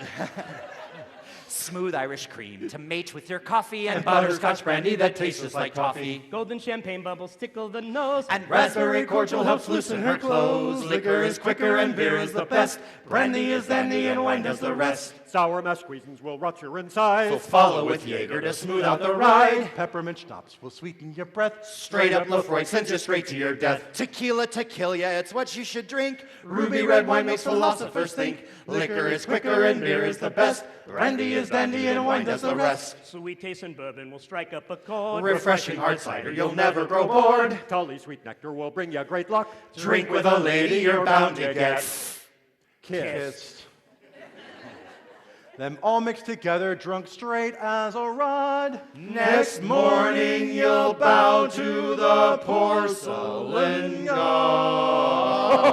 Smooth Irish cream to mate with your coffee, and butterscotch brandy that tastes just like toffee. Golden champagne bubbles tickle the nose, and raspberry cordial helps loosen her clothes. Liquor is quicker and beer is the best. Brandy is dandy and wine does the rest. Sour mash squeezins will rot your insides. So follow with Jaeger to smooth out the ride. Peppermint schnapps will sweeten your breath. Straight up Lefroy sends you straight to your death. Tequila to kill ya, it's what you should drink. Ruby red wine makes philosophers think. Liquor is quicker and beer is the best. Brandy is dandy and wine does the rest. Sweet taste and bourbon will strike up a chord. Refreshing hard cider, you'll never grow bored. Tully sweet nectar will bring you great luck. Drink with a lady, you're bound to get kissed. Them all mixed together, drunk straight as a rod. Next morning you'll bow to the porcelain god.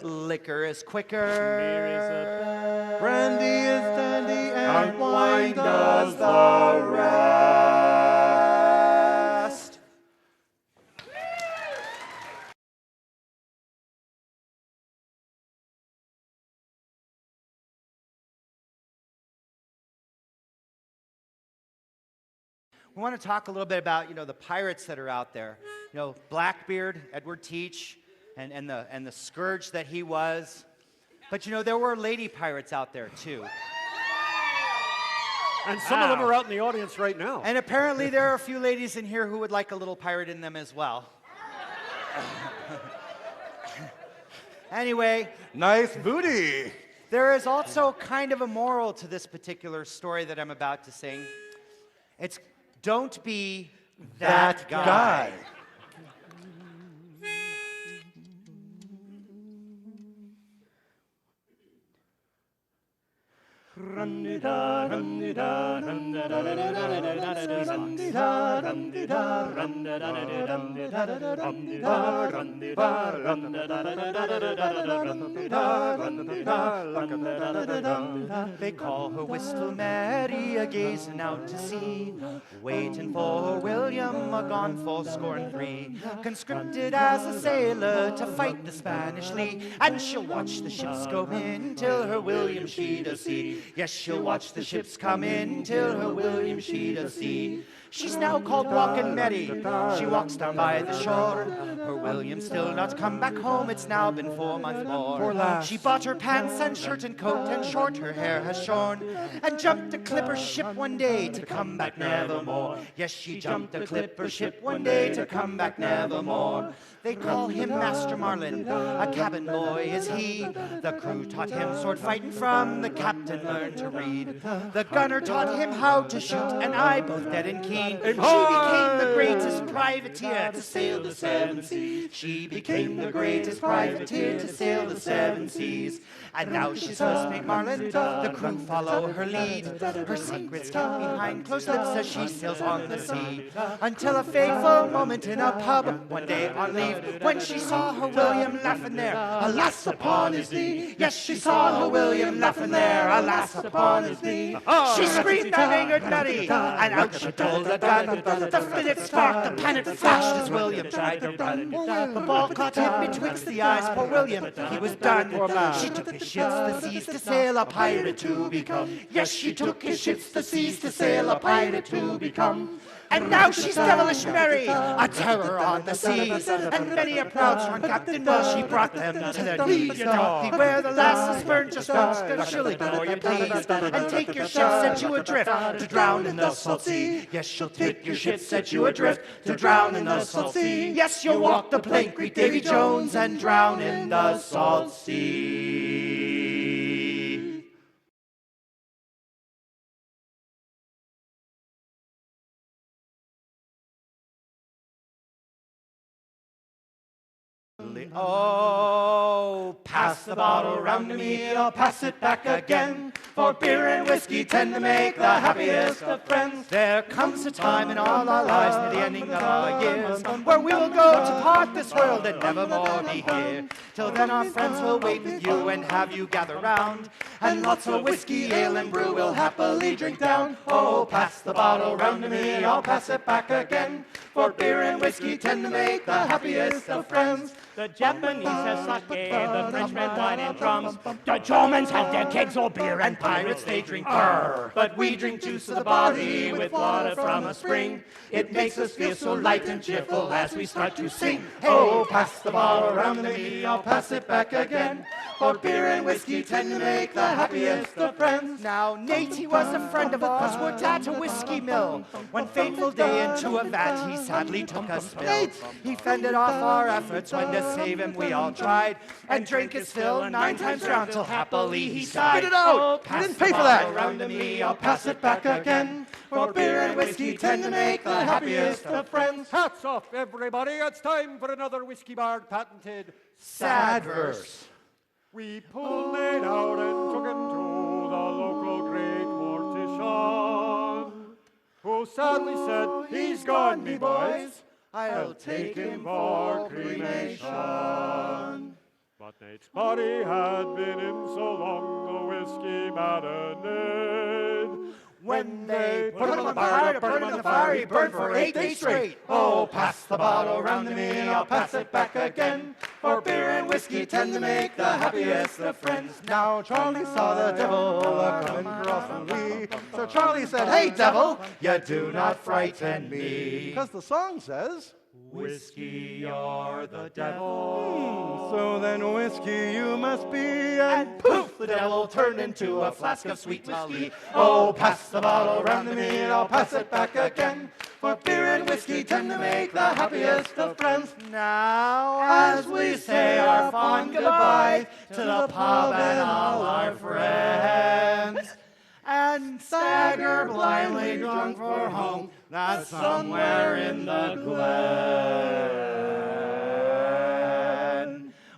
Liquor is quicker. Brandy is dandy and wine does the rest. We want to talk a little bit about, the pirates that are out there. Blackbeard, Edward Teach, and the scourge that he was. But there were lady pirates out there too. And some of them are out in the audience right now. And apparently there are a few ladies in here who would like a little pirate in them as well. Anyway. Nice booty. There is also kind of a moral to this particular story that I'm about to sing. It's don't be that guy. They call her Wistful Mary, a gazing out to sea, waiting for William, a gone 63, conscripted as a sailor to fight the Spanish Lee, and she'll watch the ships go in till her William she does see. Yes, she'll watch the ships come in till her William she does see. She's now called Walking Mary. She walks down by the shore. Her William still not come back home. It's now been 4 months more. She bought her pants and shirt and coat, and short her hair has shorn, and jumped a clipper ship one day to come back nevermore. Yes, she jumped a clipper ship one day to come back nevermore. They call him Master Marlin, a cabin boy is he. The crew taught him sword fighting, from the captain learned to read. The gunner taught him how to shoot, and I both dead and keen. She became the greatest privateer to sail the 7 seas. She became the greatest privateer to sail the 7 seas. And now she's first mate Marlin, the crew follow her lead. Her secrets kept behind closed lips as she sails on the sea. Until a fateful moment in a pub one day on leave, when she saw her William laughing there, alas upon his knee. Yes, she saw her William laughing there, alas upon his knee. She screamed and angered Mary, and out she pulled a gun. The fidget sparked, the panic flashed as William tried to run. The ball caught him betwixt the eyes, poor William, he was done. She took his ships the seas to sail a pirate to become. Yes, she took his ships the seas to sail a pirate to become. And now she's devilish Mary, a terror on the seas. And many a proud sworn captain will she brought them to their knees. Beware the lasses burn just once, go shilling before you please. And take your ships, set you adrift, to drown in the salt sea. Yes, she'll take your ships, set you adrift, to drown drown in the salt sea. Yes, you'll walk the plank, greet Davy Jones, and drown in the salt sea. Oh, pass the bottle round to me, I'll pass it back again. For beer and whiskey tend to make the happiest of friends. There comes a time in all our lives near the ending of our years where we will go to part this world and never more be here. Till then our friends will wait with you and have you gather round, and lots of whiskey, ale and brew we'll happily drink down. Oh, pass the bottle round to me, I'll pass it back again. For beer and whiskey tend to make the happiest of friends. The Japanese have sake, the Frenchmen wine and drums. The Germans have their kegs of beer, and pirates they drink burr. But we drink juice of the body with water from a spring. It makes us feel so light and cheerful as we start to sing. Oh, pass the bottle round to me, I'll pass it back again. For beer and whiskey tend to make the happiest of friends. Now, Nate, he was a friend of ours, worked at a whiskey mill. One fateful day into a vat, he sadly took a spill. He fended off our efforts when to save him we all tried, and drank his fill 9 times round till happily he sighed. Spit it out! Oh, You didn't pay for that! Round to me, I'll pass it back again. For beer and whiskey tend to make the happiest of friends. Hats off, everybody. It's time for another Whiskey Bard patented sad verse. We pulled it out and took him to the local great mortician, who sadly said, "He's gone, me boys. I'll take him for cremation." But Nate's body had been in so long the whiskey marinade. When they put him on the fire to burn him on the fire, he burned for 8 days straight. Oh, pass the bottle round to me, I'll pass it back again. For beer and whiskey tend to make the happiest of friends. Now Charlie saw the devil coming crossly. So Charlie said, "Hey, devil, you do not frighten me." Because the song says, "Whiskey, you're the devil." So then whiskey you must be. And poof, the devil turned into a flask of sweet whiskey. Oh, pass the bottle round to me, and I'll pass it back again. For beer and whiskey tend to make the happiest of friends. Now, as we say our fond goodbye to the pub and all our friends, and stagger blindly drunk for home, that's somewhere in the glen.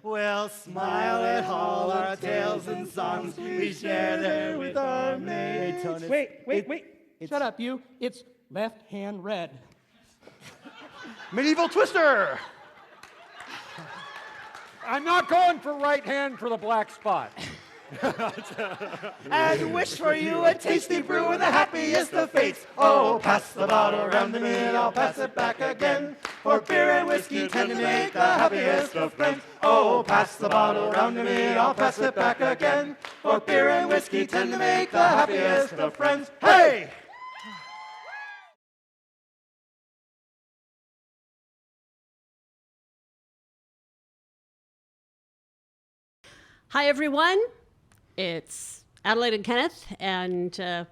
We'll smile at all our tales and songs we share there with our mates. Wait. Shut up, you. It's left hand red. Medieval Twister. I'm not going for right hand for the black spot. And wish for you a tasty brew and the happiest of fates. Oh, pass the bottle round to me, and I'll pass it back again. For beer and whiskey tend to make the happiest of friends. Oh, pass the bottle round to me, I'll pass it back again. For beer and whiskey tend to make the happiest of friends. Hey! Hi, everyone. It's Adelaide and Kenneth, and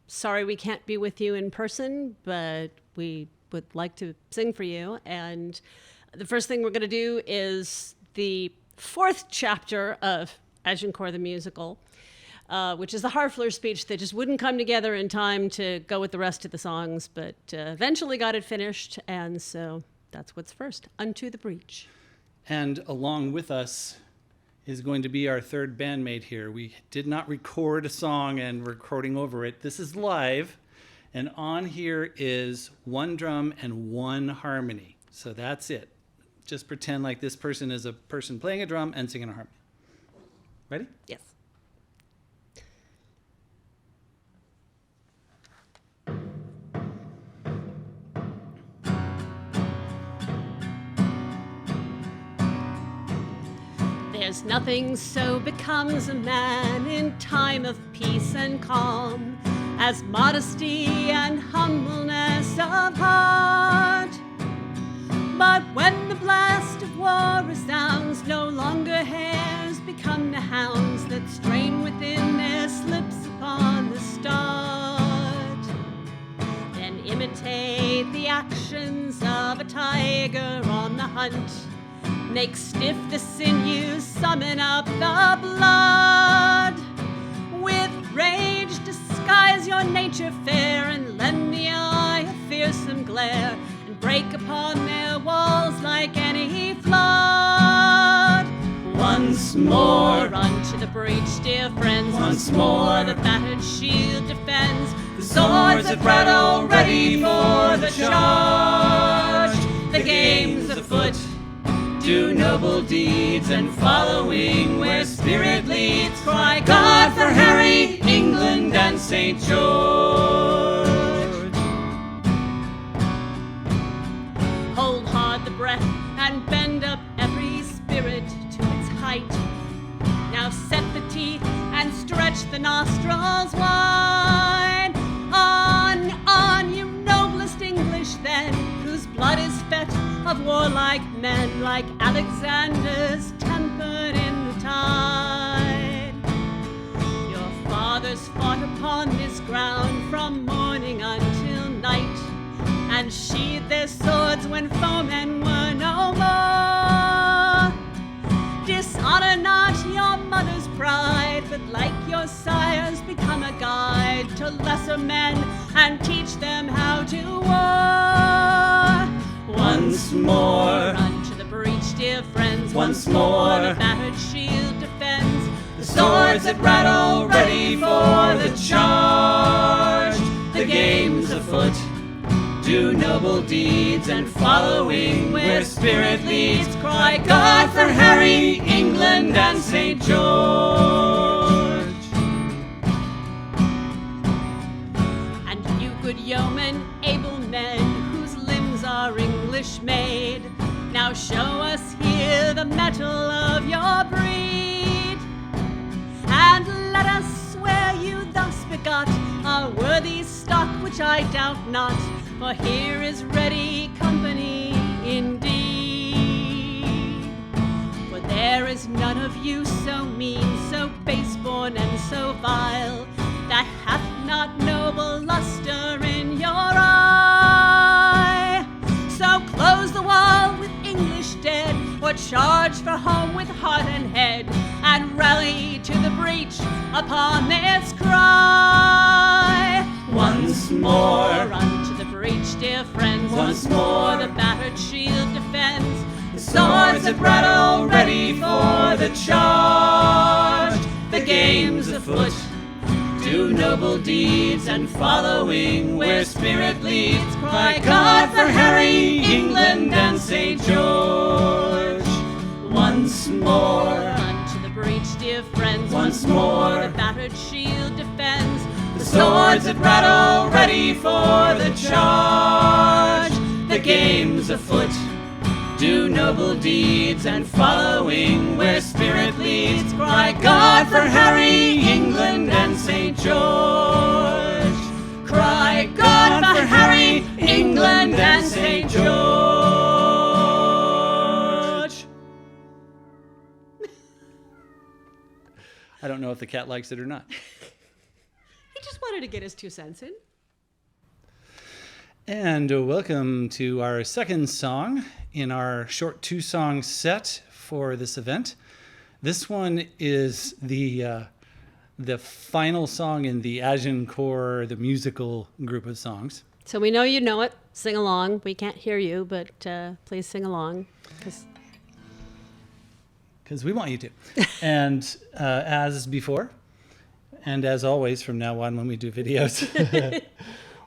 sorry we can't be with you in person, but we would like to sing for you. And the first thing we're going to do is the 4th chapter of Agincourt the Musical, which is the Harfler speech that just wouldn't come together in time to go with the rest of the songs, but eventually got it finished, and so that's what's first. Unto the Breach. And along with us is going to be our third bandmate here. We did not record a song and recording over it. This is live, and on here is 1 drum and 1 harmony. So that's it. Just pretend like this person is a person playing a drum and singing a harmony. Ready? Yes. There's nothing so becomes a man in time of peace and calm as modesty and humbleness of heart. But when the blast of war resounds, no longer hares become the hounds that strain within their slips upon the start. Then imitate the actions of of a tiger on the hunt. Make stiff the sinews, summon up the blood. With rage disguise your nature fair, and lend the eye a fearsome glare, and break upon their walls like any flood. Once more, run to the breach, dear friends. Once more, the battered shield defends. The swords that rattle, ready for the charge. The game's afoot. Do noble deeds, and following where spirit leads, cry God for Harry, England, and St. George. Hold hard the breath and bend up every spirit to its height. Now set the teeth and stretch the nostrils wide. On, you noblest English then, whose blood is fet of warlike men, like Alexander's tempered in the tide. Your fathers fought upon this ground from morning until night, and sheathed their swords when foemen were no more. Dishonor not your mother's pride, but like your sires become a guide to lesser men, and teach them how to war. Once more, run to the breach, dear friends. Once more, the battered shield defends. The swords that rattle, ready for the charge. The game's afoot. Do noble deeds, and following where spirit leads, cry God for Harry, England, and St. George. And you good yeomen, able men, whose limbs are English made, now show us here the mettle of your breed, and let us swear you thus begot a worthy stock, which I doubt not, for here is ready company indeed. For there is none of you so mean, so base-born, and so vile, that hath not noble luster in your eye. So close the wall with English dead, or charge for home with heart and head, and rally to the breach upon this cry. Once more, run to the breach, dear friends. Once more, the battered shield defends. The swords that rattle, ready for the charge. The game's afoot. Do noble deeds, and following where spirit leads, cry God for Harry, England, and St. George. Once more, run to the breach, dear friends. Once more, the battered shield defends. The swords that rattle, ready for the charge. The game's afoot. Do noble deeds, and following where spirit leads, cry God for Harry, England, and St. George. Cry God for Harry, England, and St. George. I don't know if the cat likes it or not. He just wanted to get his 2 cents in. And welcome to our second song in our short 2-song set for this event. This one is the final song in the Agincourt, the musical group of songs. So we know you know it. Sing along. We can't hear you, but please sing along. Because we want you to. And as before, and as always from now on when we do videos,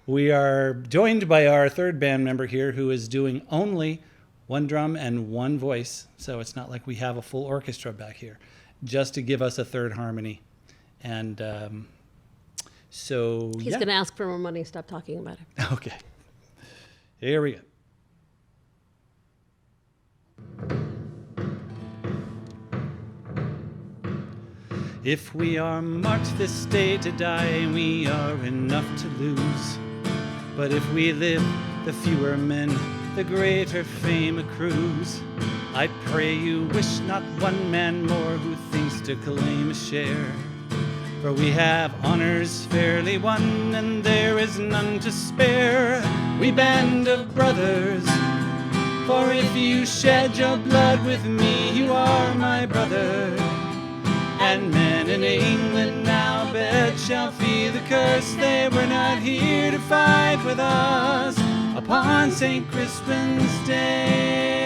we are joined by our third band member here, who is doing only 1 drum and 1 voice. So it's not like we have a full orchestra back here, just to give us a third harmony. And so he's going to ask for more money. Stop talking about it. Okay. Here we go. If we are marked this day to die, we are enough to lose. But if we live, the fewer men, the greater fame accrues. I pray you wish not 1 man more who thinks to claim a share. For we have honors fairly won, and there is none to spare. We band of brothers, For if you shed your blood with me, you are my brother. And men in England now bet shall feel the curse. They were not here to fight with us upon St. Crispin's Day.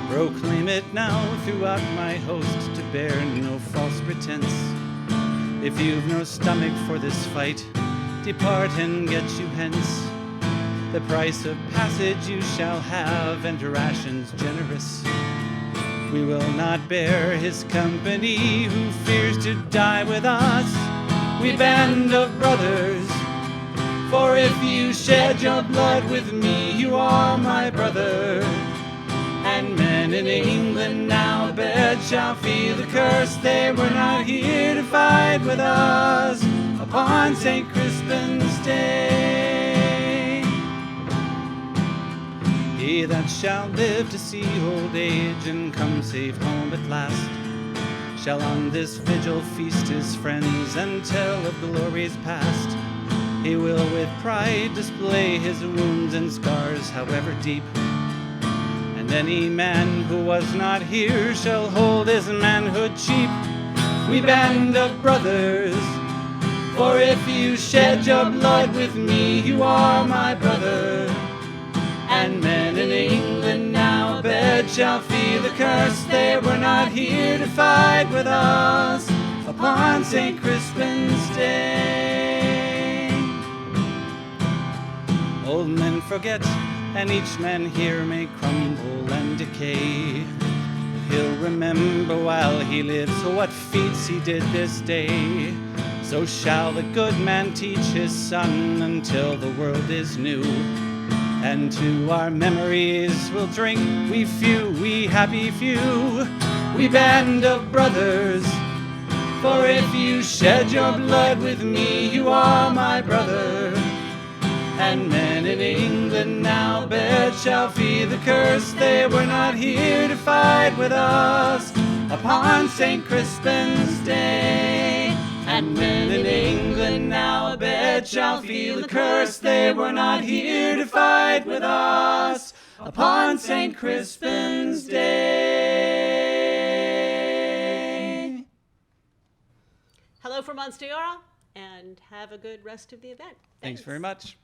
Proclaim it now throughout my host to bear no false pretense. If you've no stomach for this fight, depart and get you hence. The price of passage you shall have, and rations generous. We will not bear his company, who fears to die with us. We band of brothers, for if you shed your blood with me, you are my brother. And men in England now bet shall feel the curse. They were not here to fight with us upon St. Crispin's Day. He that shall live to see old age and come safe home at last shall on this vigil feast his friends and tell of glories past. He will with pride display his wounds and scars, however deep. And any man who was not here shall hold his manhood cheap. We band of brothers, for if you shed your blood with me, you are my brother. And men in England now bet shall feel the curse. They were not here to fight with us upon St. Crispin's Day. Old men forget, and each man here may crumble and decay. He'll remember while he lives what feats he did this day. So shall the good man teach his son until the world is new. And to our memories we'll drink, we few, we happy few. We band of brothers, for if you shed your blood with me, you are my brother. And men in England now bet shall feel the curse. They were not here to fight with us upon St. Crispin's Day. And men in England now bet shall feel the curse. They were not here to fight with us upon St. Crispin's Day. Hello from Monsteora, and have a good rest of the event. Thanks very much.